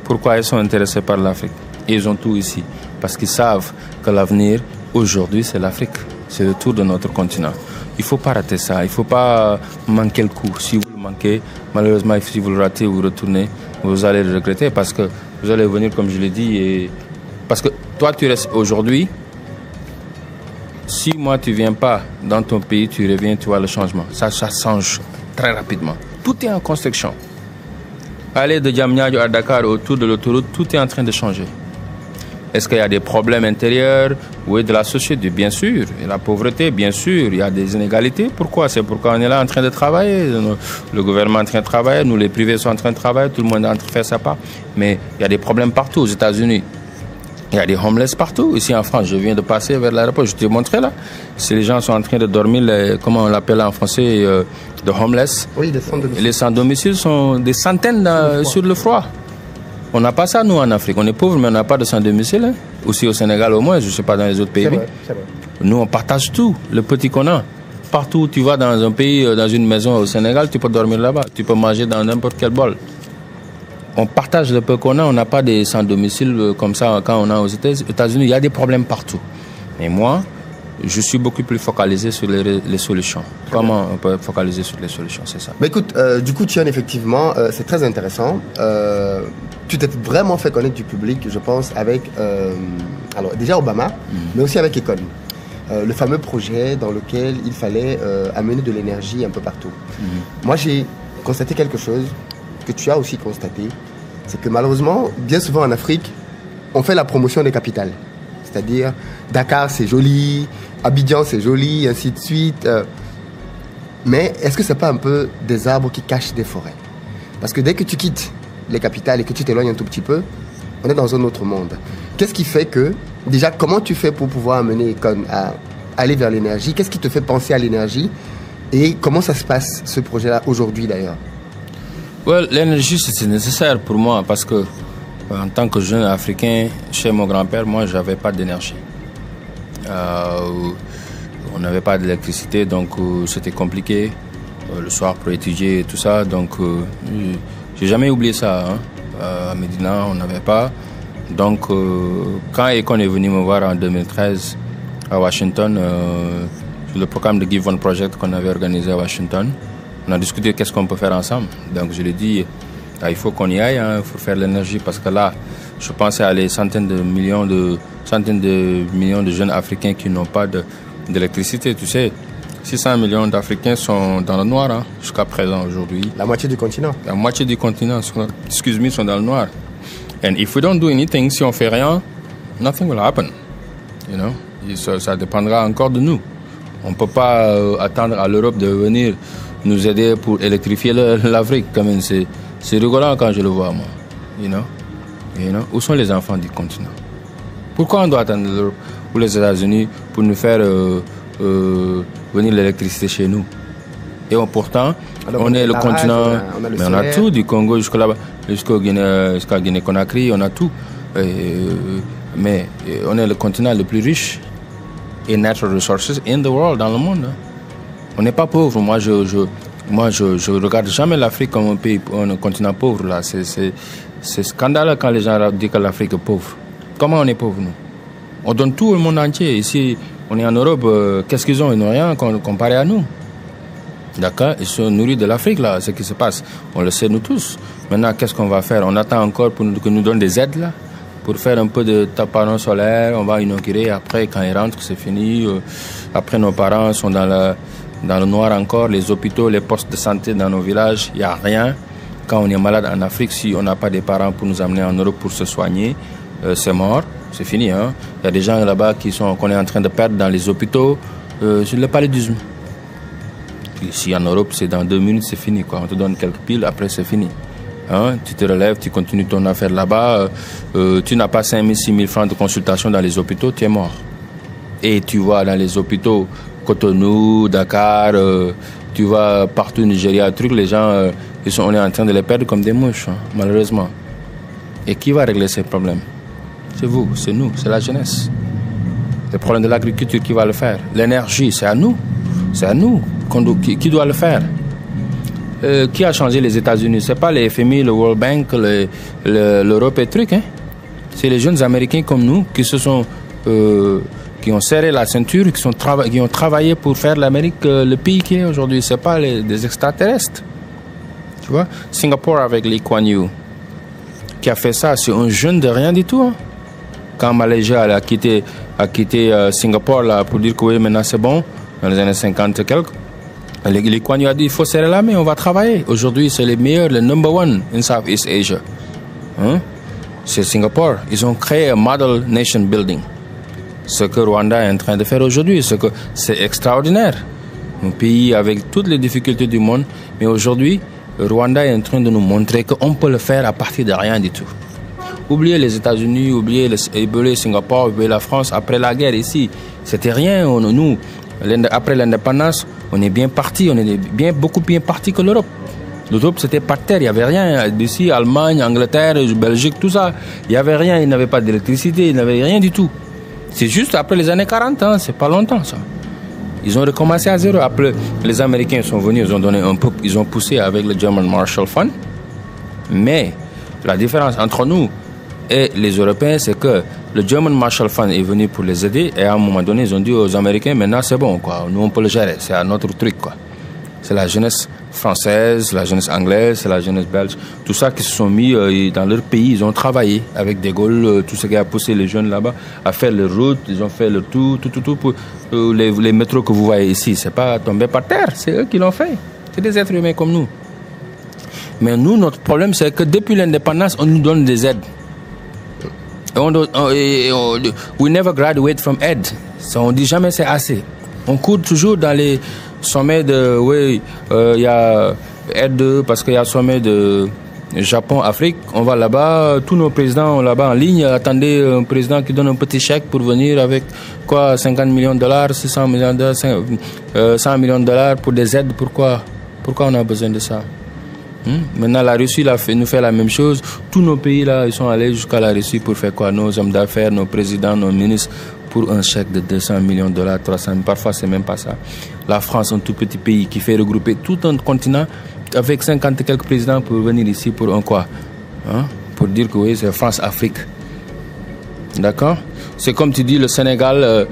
Pourquoi ils sont intéressés par l'Afrique? Ils ont tout ici. Parce qu'ils savent que l'avenir, aujourd'hui, c'est l'Afrique. C'est le tour de notre continent. Il ne faut pas rater ça. Il ne faut pas manquer le coup. Si vous le manquez, malheureusement, si vous le ratez ou vous retournez, vous allez le regretter parce que vous allez venir, comme je l'ai dit. Et parce que toi, tu restes aujourd'hui. Si moi, tu ne viens pas dans ton pays, tu reviens, tu vois le changement. Ça change très rapidement. Tout est en construction. Aller de Diamniadio à Dakar autour de l'autoroute, tout est en train de changer. Est-ce qu'il y a des problèmes intérieurs? Oui, de la société, bien sûr. Et la pauvreté, bien sûr. Il y a des inégalités. Pourquoi? C'est pourquoi on est là en train de travailler. Le gouvernement est en train de travailler, nous les privés sont en train de travailler, tout le monde est en train de faire sa part. Mais il y a des problèmes partout aux États-Unis. Il y a des homeless partout. Ici en France, je viens de passer vers l'aéroport, je te montrais là. Si les gens sont en train de dormir, comment on l'appelle en français, de homeless. Oui, des sans-domicile. Les sans-domicile sont des centaines sur le froid. On n'a pas ça, nous, en Afrique. On est pauvres, mais on n'a pas de sans-domicile. Hein. Aussi au Sénégal, au moins, je ne sais pas dans les autres pays. C'est vrai. Nous, on partage tout, le petit qu'on a. Partout où tu vas dans un pays, dans une maison au Sénégal, tu peux dormir là-bas. Tu peux manger dans n'importe quel bol. On partage le peu qu'on a. On n'a pas des sans-domicile comme ça quand on a aux États-Unis. Il y a des problèmes partout. Mais moi, je suis beaucoup plus focalisé sur les solutions. Comment on peut focaliser sur les solutions, c'est ça. Mais écoute, du coup, Thion, effectivement, c'est très intéressant. Tu t'es vraiment fait connaître du public, je pense, avec alors déjà Obama, mais aussi avec Econ. Le fameux projet dans lequel il fallait amener de l'énergie un peu partout. Moi, j'ai constaté quelque chose que tu as aussi constaté, c'est que malheureusement, bien souvent en Afrique, on fait la promotion des capitales. C'est-à-dire, Dakar, c'est joli, Abidjan, c'est joli, ainsi de suite. Mais est-ce que ce n'est pas un peu des arbres qui cachent des forêts? Parce que dès que tu quittes les capitales et que tu t'éloignes un tout petit peu, on est dans un autre monde. Qu'est-ce qui fait que, déjà, comment tu fais pour pouvoir amener Econ à aller vers l'énergie? Qu'est-ce qui te fait penser à l'énergie? Et comment ça se passe, ce projet-là, aujourd'hui, d'ailleurs? Well, l'énergie, c'est nécessaire pour moi parce que en tant que jeune africain, chez mon grand-père, moi, je n'avais pas d'énergie. On n'avait pas d'électricité, donc c'était compliqué le soir pour étudier et tout ça. Donc, j'ai jamais oublié ça. Hein. À Médina, on n'avait pas. Donc, quand Econ est venu me voir en 2013 à Washington, sur le programme de Give One Project qu'on avait organisé à Washington, on a discuté qu'est-ce qu'on peut faire ensemble. Donc, je lui ai dit, il faut qu'on y aille, il faut faire l'énergie parce que là, je pensais à les centaines de millions de jeunes Africains qui n'ont pas d'électricité. Tu sais, 600 millions d'Africains sont dans le noir jusqu'à présent aujourd'hui. La moitié du continent. La moitié du continent, sont dans le noir. And if we don't do anything, si on fait rien, nothing will happen. You know, ça dépendra encore de nous. On ne peut pas attendre à l'Europe de venir nous aider pour électrifier l'Afrique. Quand même, c'est rigolant quand je le vois, moi. You know? Où sont les enfants du continent? Pourquoi on doit attendre l'Europe? ou les États-Unis pour nous faire venir l'électricité chez nous. Et pourtant, alors, on est le continent, mais on a tout, du Congo jusqu'à là-bas, jusqu'à Guinée-Conakry, on a tout. Mais on est le continent le plus riche in natural resources in the world, dans le monde. On n'est pas pauvre. Moi, je regarde jamais l'Afrique comme un pays, un continent pauvre. Là. C'est scandaleux quand les gens disent que l'Afrique est pauvre. Comment on est pauvre, nous? On donne tout au monde entier. Ici, on est en Europe. Qu'est-ce qu'ils ont? Ils n'ont rien comparé à nous. D'accord? Ils sont nourris de l'Afrique, là, ce qui se passe. On le sait, nous tous. Maintenant, qu'est-ce qu'on va faire? On attend encore pour que nous donnent des aides, là, pour faire un peu de panneaux solaires. On va inaugurer. Après, quand ils rentrent, c'est fini. Après, nos parents sont dans le noir encore. Les hôpitaux, les postes de santé dans nos villages, il n'y a rien. Quand on est malade en Afrique, si on n'a pas des parents pour nous amener en Europe pour se soigner, c'est mort. C'est fini, hein. Il y a des gens là-bas qu'on est en train de perdre dans les hôpitaux. Sur le paludisme. Ici en Europe, c'est dans 2 minutes, c'est fini, quoi. On te donne quelques piles, après c'est fini. Hein? Tu te relèves, tu continues ton affaire là-bas. Tu n'as pas 5 000, 6 000 francs de consultation dans les hôpitaux, tu es mort. Et tu vas dans les hôpitaux, Cotonou, Dakar, tu vas partout, Nigeria, les gens, on est en train de les perdre comme des mouches, hein, malheureusement. Et qui va régler ces problèmes? C'est vous, c'est nous, c'est la jeunesse. Le problème de l'agriculture, qui va le faire? L'énergie, c'est à nous. C'est à nous qui doit le faire. Qui a changé les États-Unis? C'est pas les FMI, le World Bank, l'Europe et trucs. Hein? C'est les jeunes Américains comme nous qui ont serré la ceinture, qui ont travaillé pour faire l'Amérique le pays qui est aujourd'hui. C'est pas des extraterrestres. Tu vois? Singapour avec Lee Kuan Yew, qui a fait ça, c'est un jeune de rien du tout. Hein? Quand Malaisie a quitté Singapour là, pour dire que oui, maintenant c'est bon, dans les années 50 et quelques, Lee Kuan Yew a dit il faut serrer la main, on va travailler. Aujourd'hui, c'est les meilleurs, le number one in Southeast Asia. Hein? C'est Singapour. Ils ont créé un model nation building. Ce que Rwanda est en train de faire aujourd'hui, c'est extraordinaire. Un pays avec toutes les difficultés du monde, mais aujourd'hui, Rwanda est en train de nous montrer qu'on peut le faire à partir de rien du tout. Oubliez les États-Unis, oubliez Singapour, oubliez la France. Après la guerre ici, c'était rien. Nous, après l'indépendance, on est bien parti. On est beaucoup bien parti que l'Europe. L'Europe, c'était par terre. Il n'y avait rien. D'ici, Allemagne, Angleterre, Belgique, tout ça. Il n'y avait rien. Il n'y avait pas d'électricité. Il n'y avait rien du tout. C'est juste après les années 40. Hein, c'est pas longtemps, ça. Ils ont recommencé à zéro. Après, les Américains sont venus. Ils ont donné un peu. Ils ont poussé avec le German Marshall Fund. Mais la différence entre nous et les Européens, c'est que le German Marshall Fund est venu pour les aider, et à un moment donné, ils ont dit aux Américains, maintenant c'est bon, quoi. Nous on peut le gérer, c'est à notre truc, quoi. C'est la jeunesse française, la jeunesse anglaise, c'est la jeunesse belge, tout ça qui se sont mis dans leur pays, ils ont travaillé avec De Gaulle, tout ce qui a poussé les jeunes là-bas à faire les routes, ils ont fait le tout pour les métros que vous voyez ici, c'est pas tombé par terre, c'est eux qui l'ont fait, c'est des êtres humains comme nous. Mais nous, notre problème, c'est que depuis l'indépendance, on nous donne des aides. We never graduate from aid. On dit jamais c'est assez. On court toujours dans les sommets de, il y a aide parce qu'il y a sommet de Japon, Afrique. On va là-bas, tous nos présidents là-bas en ligne. Attendez un président qui donne un petit chèque pour venir avec quoi, 50 millions de dollars, 600 millions de dollars, 100 millions de dollars pour des aides. Pourquoi on a besoin de ça? Maintenant, la Russie nous fait la même chose. Tous nos pays, là, ils sont allés jusqu'à la Russie pour faire quoi? Nos hommes d'affaires, nos présidents, nos ministres, pour un chèque de 200 millions de dollars, 300 000. Parfois, c'est même pas ça. La France, un tout petit pays qui fait regrouper tout un continent avec 50 et quelques présidents pour venir ici pour un quoi? Pour dire que oui, c'est France-Afrique. D'accord? C'est comme tu dis, le Sénégal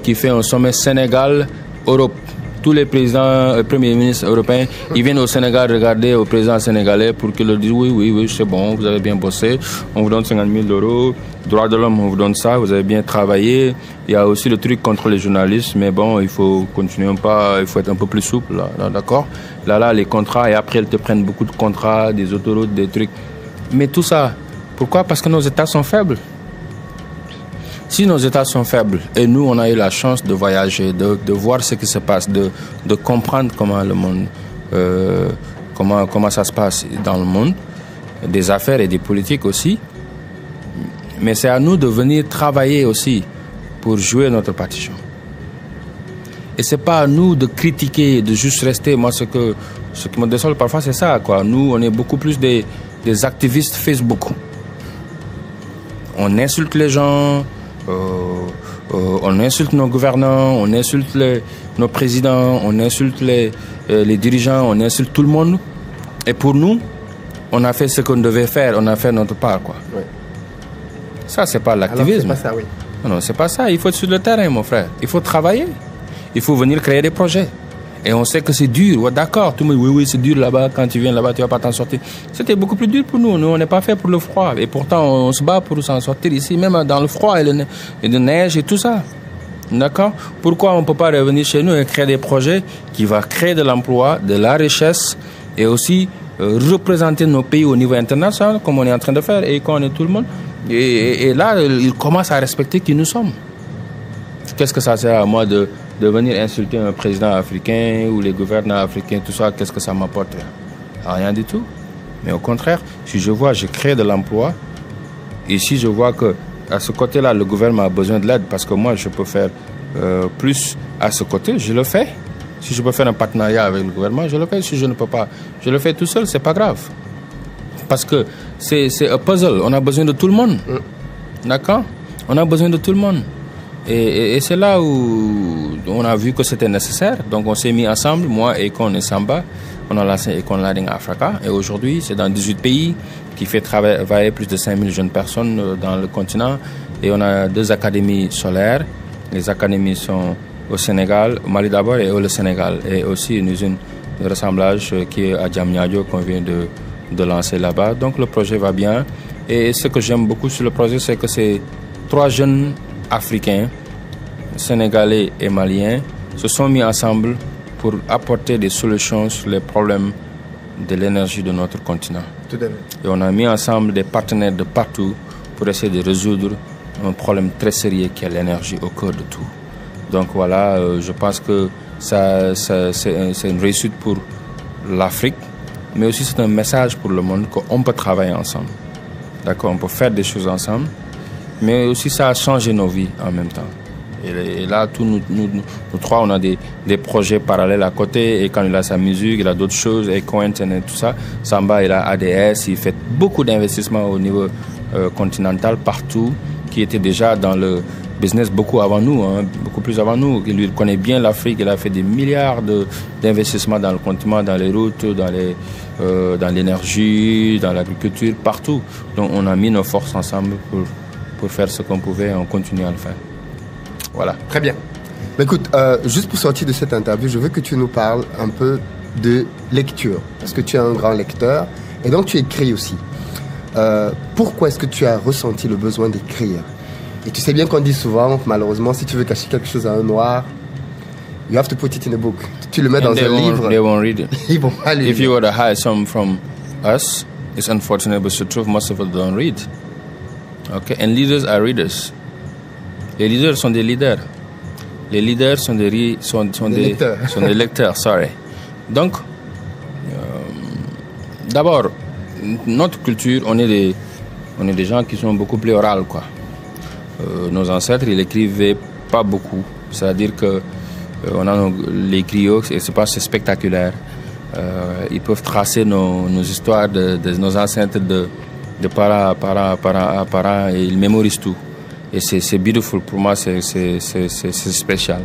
qui fait un sommet Sénégal-Europe. Tous les présidents, premiers ministres européens, ils viennent au Sénégal regarder au président sénégalais pour qu'il leur dise oui, c'est bon, vous avez bien bossé, on vous donne 50 000 €, droits de l'homme, on vous donne ça, vous avez bien travaillé. Il y a aussi le truc contre les journalistes, mais bon, il faut continuer il faut être un peu plus souple, là, d'accord? Là, les contrats, et après, ils te prennent beaucoup de contrats, des autoroutes, des trucs. Mais tout ça, pourquoi? Parce que nos États sont faibles. Si nos États sont faibles, et nous, on a eu la chance de voyager, de voir ce qui se passe, de comprendre comment le monde, comment ça se passe dans le monde, des affaires et des politiques aussi. Mais c'est à nous de venir travailler aussi pour jouer notre partition. Et c'est pas à nous de critiquer, de juste rester. Moi, ce qui me désole parfois, c'est ça, quoi. Nous, on est beaucoup plus des activistes Facebook. On insulte les gens, on insulte nos gouvernants, on insulte nos présidents, on insulte les dirigeants, on insulte tout le monde. Et pour nous, on a fait ce qu'on devait faire, on a fait notre part, quoi. Oui. Ça, c'est pas l'activisme. Alors, c'est pas ça, oui. Non, c'est pas ça. Il faut être sur le terrain, mon frère. Il faut travailler. Il faut venir créer des projets. Et on sait que c'est dur. Ouais, d'accord, tout le monde, oui, c'est dur là-bas. Quand tu viens là-bas, tu vas pas t'en sortir. C'était beaucoup plus dur pour nous. Nous, on n'est pas fait pour le froid. Et pourtant, on se bat pour s'en sortir ici, même dans le froid et la neige et tout ça. D'accord? Pourquoi on ne peut pas revenir chez nous et créer des projets qui vont créer de l'emploi, de la richesse et aussi représenter nos pays au niveau international, comme on est en train de faire et qu'on est tout le monde. Et là, ils commencent à respecter qui nous sommes. Qu'est-ce que ça sert à moi de venir insulter un président africain ou les gouvernants africains, tout ça, qu'est-ce que ça m'apporte? Rien du tout. Mais au contraire, si je vois, je crée de l'emploi, et si je vois que à ce côté-là, le gouvernement a besoin de l'aide, parce que moi, je peux faire plus à ce côté, je le fais. Si je peux faire un partenariat avec le gouvernement, je le fais. Si je ne peux pas, je le fais tout seul, c'est pas grave. Parce que c'est un puzzle, on a besoin de tout le monde. D'accord? On a besoin de tout le monde. Et c'est là où on a vu que c'était nécessaire. Donc on s'est mis ensemble, moi, Econ et Samba. On a lancé Econ Leading Africa. Et aujourd'hui, c'est dans 18 pays qui fait travailler plus de 5000 jeunes personnes dans le continent. Et on a 2 académies solaires. Les académies sont au Sénégal, au Mali d'abord et au Sénégal. Et aussi une usine de ressemblage qui est à Diamniadio qu'on vient de lancer là-bas. Donc le projet va bien. Et ce que j'aime beaucoup sur le projet, c'est que c'est 3 jeunes Africains, Sénégalais et Maliens se sont mis ensemble pour apporter des solutions sur les problèmes de l'énergie de notre continent. Tout à fait. Et on a mis ensemble des partenaires de partout pour essayer de résoudre un problème très sérieux qui est l'énergie au cœur de tout. Donc voilà, je pense que c'est une réussite pour l'Afrique, mais aussi c'est un message pour le monde qu'on peut travailler ensemble. D'accord, on peut faire des choses ensemble, mais aussi ça a changé nos vies en même temps. Et là, tous nous 3, on a des projets parallèles à côté. Et quand il a sa musique, il a d'autres choses, et Internet, tout ça. Samba, il a ADS, il fait beaucoup d'investissements au niveau continental, partout, qui était déjà dans le business beaucoup avant nous, hein, beaucoup plus avant nous. Il connaît bien l'Afrique, il a fait des milliards d'investissements dans le continent, dans les routes, dans l'énergie, dans l'agriculture, partout. Donc on a mis nos forces ensemble pour faire ce qu'on pouvait, et on continue à le faire. Voilà. Très bien. Mais écoute, juste pour sortir de cette interview, je veux que tu nous parles un peu de lecture. Parce que tu es un grand lecteur et donc tu écris aussi. Pourquoi est-ce que tu as ressenti le besoin d'écrire? Et tu sais bien qu'on dit souvent, malheureusement, si tu veux cacher quelque chose à un noir, you have to put it in a book. Tu le mets dans un livre. They won't read it. Ils vont pas lire. If you were to hide some from us, it's unfortunate, but it's the truth. Most of us don't read. Okay, and leaders are readers. Les leaders sont des leaders. Les leaders sont des lecteurs. Sont des lecteurs, sorry. Donc, d'abord, notre culture, on est des gens qui sont beaucoup plus orales, quoi. Nos ancêtres, ils écrivaient pas beaucoup. C'est-à-dire que on a les griots, et c'est spectaculaire. Ils peuvent tracer nos histoires de nos ancêtres de parents à parents, et ils mémorisent tout. Et c'est beautiful, pour moi, c'est spécial.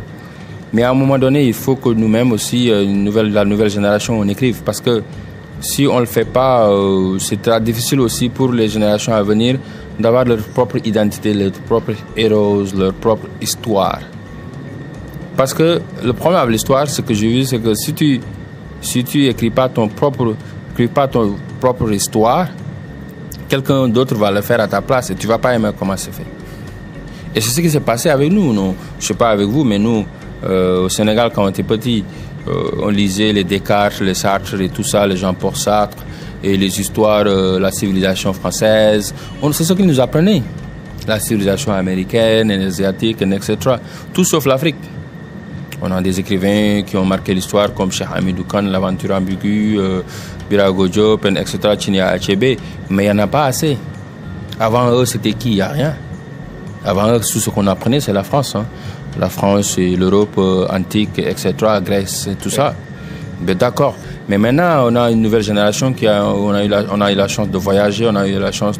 Mais à un moment donné, il faut que nous-mêmes aussi, la nouvelle génération, on écrive. Parce que si on ne le fait pas, c'est très difficile aussi pour les générations à venir d'avoir leur propre identité, leur propre héros, leur propre histoire. Parce que le problème avec l'histoire, ce que j'ai vu, c'est que si tu écris pas ton propre histoire, quelqu'un d'autre va le faire à ta place et tu vas pas aimer comment c'est fait. Et c'est ce qui s'est passé avec nous. Je ne sais pas avec vous, mais nous, au Sénégal, quand on était petits, on lisait les Descartes, les Sartre et tout ça, les Jean-Paul Sartre, et les histoires, la civilisation française. C'est ce qu'ils nous apprenaient. La civilisation américaine, asiatique, etc. Tout sauf l'Afrique. On a des écrivains qui ont marqué l'histoire, comme Cheikh Hamidou Kane, L'aventure ambiguë, Birago Diop, etc., Chinia Achebe. Mais il n'y en a pas assez. Avant eux, c'était qui? Il n'y a rien. Avant, tout ce qu'on apprenait, c'est la France. Hein. La France et l'Europe antique, etc., Grèce, tout ça. Mais d'accord. Mais maintenant, on a une nouvelle génération on a eu la chance de voyager, on a eu la chance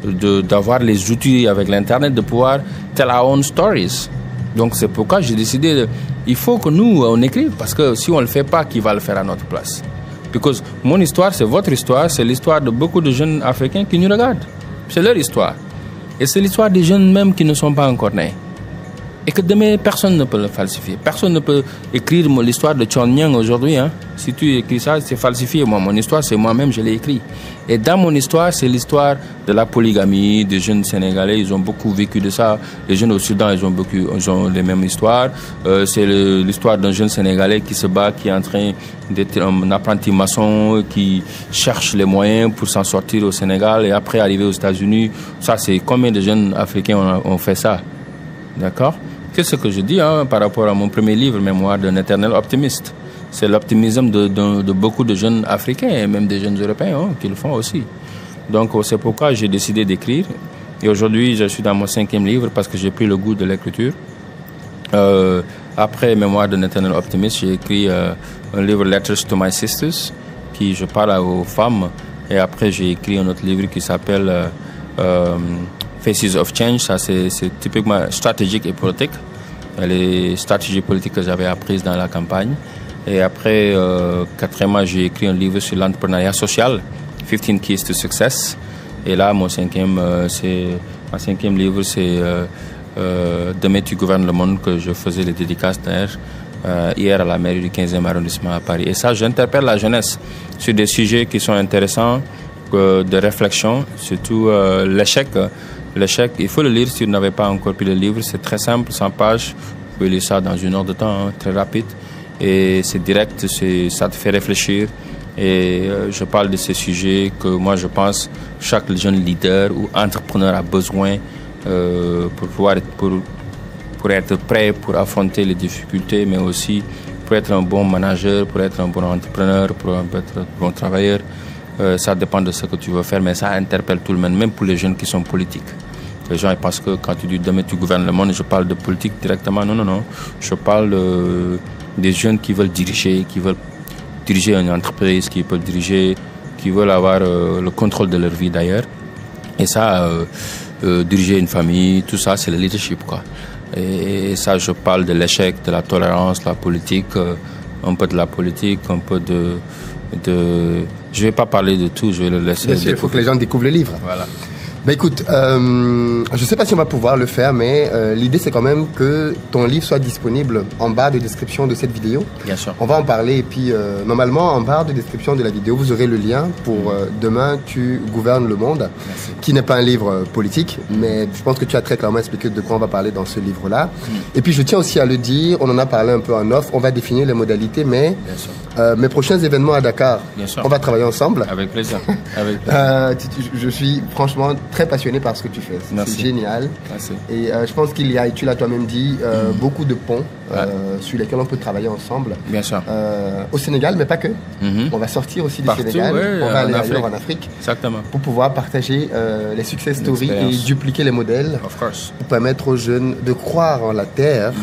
d'avoir les outils avec l'Internet, de pouvoir tell our own stories. Donc c'est pourquoi j'ai décidé, il faut que nous, on écrive, parce que si on ne le fait pas, qui va le faire à notre place? Parce que mon histoire, c'est votre histoire, c'est l'histoire de beaucoup de jeunes Africains qui nous regardent. C'est leur histoire. Et c'est l'histoire des jeunes même qui ne sont pas encore nés. Et que demain, personne ne peut le falsifier. Personne ne peut écrire l'histoire de Thione Niang aujourd'hui. Hein. Si tu écris ça, c'est falsifié. Moi, mon histoire, c'est moi-même, je l'ai écrit. Et dans mon histoire, c'est l'histoire de la polygamie, des jeunes Sénégalais. Ils ont beaucoup vécu de ça. Les jeunes au Soudan, ils ont les mêmes histoires. C'est l'histoire d'un jeune Sénégalais qui se bat, qui est en train d'être un apprenti maçon, qui cherche les moyens pour s'en sortir au Sénégal et après arriver aux États-Unis. Ça, c'est combien de jeunes Africains ont fait ça? D'accord? C'est ce que je dis par rapport à mon premier livre, Mémoire d'un éternel optimiste. C'est l'optimisme de beaucoup de jeunes Africains et même des jeunes Européens qui le font aussi. Donc c'est pourquoi j'ai décidé d'écrire. Et aujourd'hui, je suis dans mon 5e livre parce que j'ai pris le goût de l'écriture. Après Mémoire d'un éternel optimiste, j'ai écrit un livre Letters to My Sisters, qui je parle aux femmes. Et après, j'ai écrit un autre livre qui s'appelle Faces of Change. Ça, c'est typiquement stratégique et politique. Les stratégies politiques que j'avais apprises dans la campagne. Et après, quatrièmement, j'ai écrit un livre sur l'entrepreneuriat social, 15 Keys to Success. Et là, mon cinquième livre, c'est Demain tu gouvernes le monde, que je faisais les dédicaces d'ailleurs hier à la mairie du 15e arrondissement à Paris. Et ça, j'interpelle la jeunesse sur des sujets qui sont intéressants, de réflexion, surtout l'échec. L'échec, il faut le lire si vous n'avez pas encore pris le livre. C'est très simple, 100 pages. Vous pouvez lire ça dans 1 heure de temps, très rapide. Et c'est direct, ça te fait réfléchir. Et je parle de ces sujets que moi, je pense chaque jeune leader ou entrepreneur a besoin pour être prêt pour affronter les difficultés, mais aussi pour être un bon manager, pour être un bon entrepreneur, pour être un bon travailleur. Ça dépend de ce que tu veux faire, mais ça interpelle tout le monde, même pour les jeunes qui sont politiques. Les gens ils pensent que quand tu dis demain tu gouvernes le monde, je parle de politique directement. Non. Je parle des jeunes qui veulent diriger une entreprise, qui veulent avoir le contrôle de leur vie d'ailleurs. Et ça, diriger une famille, tout ça, c'est le leadership, quoi. Et ça, je parle de l'échec, de la tolérance, la politique, un peu de la politique, un peu de... Je ne vais pas parler de tout, je vais le laisser. Bien sûr, il faut que les gens découvrent le livre. Voilà. Ben écoute, je ne sais pas si on va pouvoir le faire, mais l'idée c'est quand même que ton livre soit disponible en barre de description de cette vidéo. Bien sûr. On va en parler et puis normalement en barre de description de la vidéo, vous aurez le lien pour Demain tu gouvernes le monde, Merci. Qui n'est pas un livre politique, mais je pense que tu as très clairement expliqué de quoi on va parler dans ce livre-là. Et puis je tiens aussi à le dire, on en a parlé un peu en off, on va définir les modalités, mais mes prochains événements à Dakar, on va travailler ensemble. Avec plaisir. Je suis franchement très passionné par ce que tu fais. C'est génial. Merci. Et je pense qu'il y a, et tu l'as toi-même dit, beaucoup de ponts sur lesquels on peut travailler ensemble. Bien sûr. Au Sénégal, mais pas que. On va sortir aussi du Sénégal. On va aller ailleurs en Afrique. Exactement. Pour pouvoir partager les success stories et dupliquer les modèles. Of course. Pour permettre aux jeunes de croire en la terre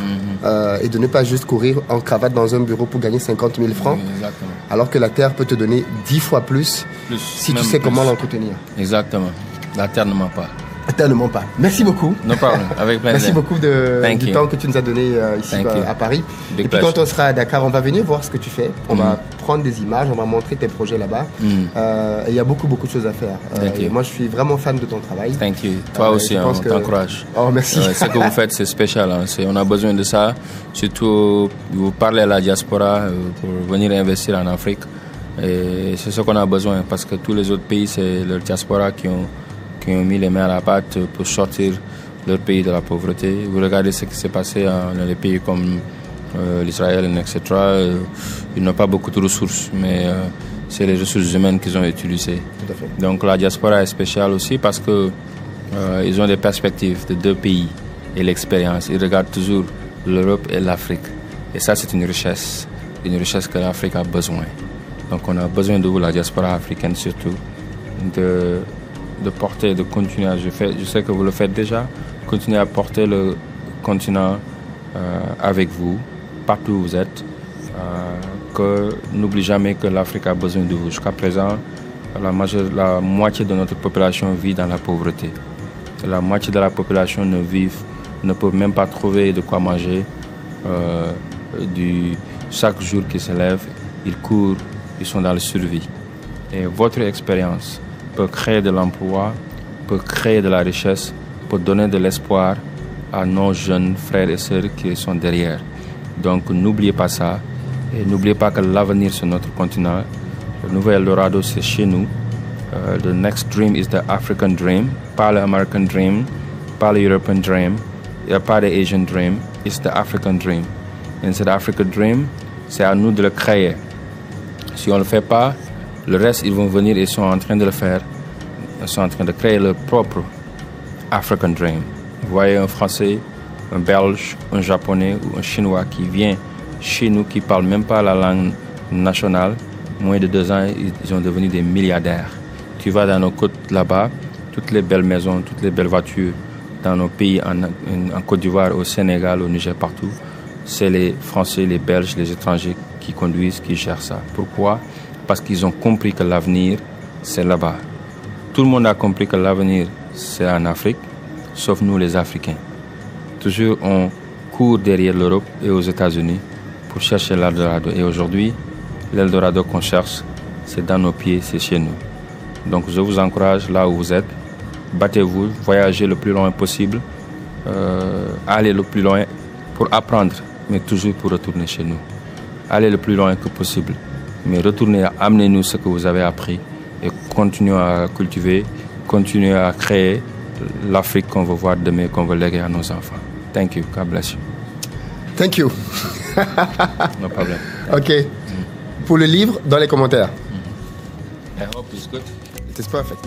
et de ne pas juste courir en cravate dans un bureau pour gagner 50 000 francs. Exactement. Alors que la terre peut te donner 10 fois plus si tu sais comment l'entretenir. Exactement. La terre ne ment pas. La terre ne ment pas. Merci beaucoup. No problem. Avec plaisir. Merci beaucoup du temps que tu nous as donné ici à Paris. Big et puis pleasure. quand on sera à Dakar, on va venir voir ce que tu fais. On va prendre des images, on va montrer tes projets là-bas. Et il y a beaucoup de choses à faire. Et moi, je suis vraiment fan de ton travail. Thank you. Toi aussi, on t'encourage. Oh, merci. Ce que vous faites, c'est spécial. Hein. On a besoin de ça. Surtout, vous parlez à la diaspora pour venir investir en Afrique. Et c'est ce qu'on a besoin parce que tous les autres pays, c'est leur diaspora qui ont mis les mains à la pâte pour sortir leur pays de la pauvreté. Vous regardez ce qui s'est passé dans les pays comme l'Israël, etc. Ils n'ont pas beaucoup de ressources, mais c'est les ressources humaines qu'ils ont utilisées. Tout à fait. Donc la diaspora est spéciale aussi parce que ils ont des perspectives de 2 pays et l'expérience. Ils regardent toujours l'Europe et l'Afrique. Et ça, c'est une richesse que l'Afrique a besoin. Donc on a besoin de vous, la diaspora africaine surtout, de porter, de continuer. Je sais que vous le faites déjà. Continuez à porter le continent avec vous, partout où vous êtes. N'oubliez jamais que l'Afrique a besoin de vous. Jusqu'à présent, la moitié de notre population vit dans la pauvreté. La moitié de la population ne peut même pas trouver de quoi manger. Chaque jour qu'ils se lèvent, ils courent, ils sont dans la survie. Et votre expérience peut créer de l'emploi, peut créer de la richesse, peut donner de l'espoir à nos jeunes frères et sœurs qui sont derrière. Donc n'oubliez pas ça. Et n'oubliez pas que l'avenir sur notre continent, le nouvel Eldorado, c'est chez nous. The next dream is the African dream, pas l'American dream, pas le European dream, pas le Asian dream, it's the African dream. Et cet African dream, c'est à nous de le créer. Si on ne le fait pas, le reste, ils vont venir et sont en train de le faire. Ils sont en train de créer leur propre African dream. Vous voyez un Français, un Belge, un Japonais ou un Chinois qui vient chez nous, qui ne parle même pas la langue nationale, moins de 2 ans, ils sont devenus des milliardaires. Tu vas dans nos côtes là-bas, toutes les belles maisons, toutes les belles voitures dans nos pays, en Côte d'Ivoire, au Sénégal, au Niger, partout, c'est les Français, les Belges, les étrangers qui conduisent, qui gèrent ça. Pourquoi? Parce qu'ils ont compris que l'avenir, c'est là-bas. Tout le monde a compris que l'avenir, c'est en Afrique, sauf nous les Africains. Toujours, on court derrière l'Europe et aux États-Unis pour chercher l'Eldorado. Et aujourd'hui, l'Eldorado qu'on cherche, c'est dans nos pieds, c'est chez nous. Donc je vous encourage là où vous êtes, battez-vous, voyagez le plus loin possible, allez le plus loin pour apprendre, mais toujours pour retourner chez nous. Allez le plus loin que possible, mais retournez, amenez-nous ce que vous avez appris et continuez à cultiver, continuez à créer l'Afrique qu'on veut voir demain, qu'on veut léguer à nos enfants. Thank you. God bless you. Thank you. No problem. OK. Pour le livre, dans les commentaires. I hope it's good. It is perfect.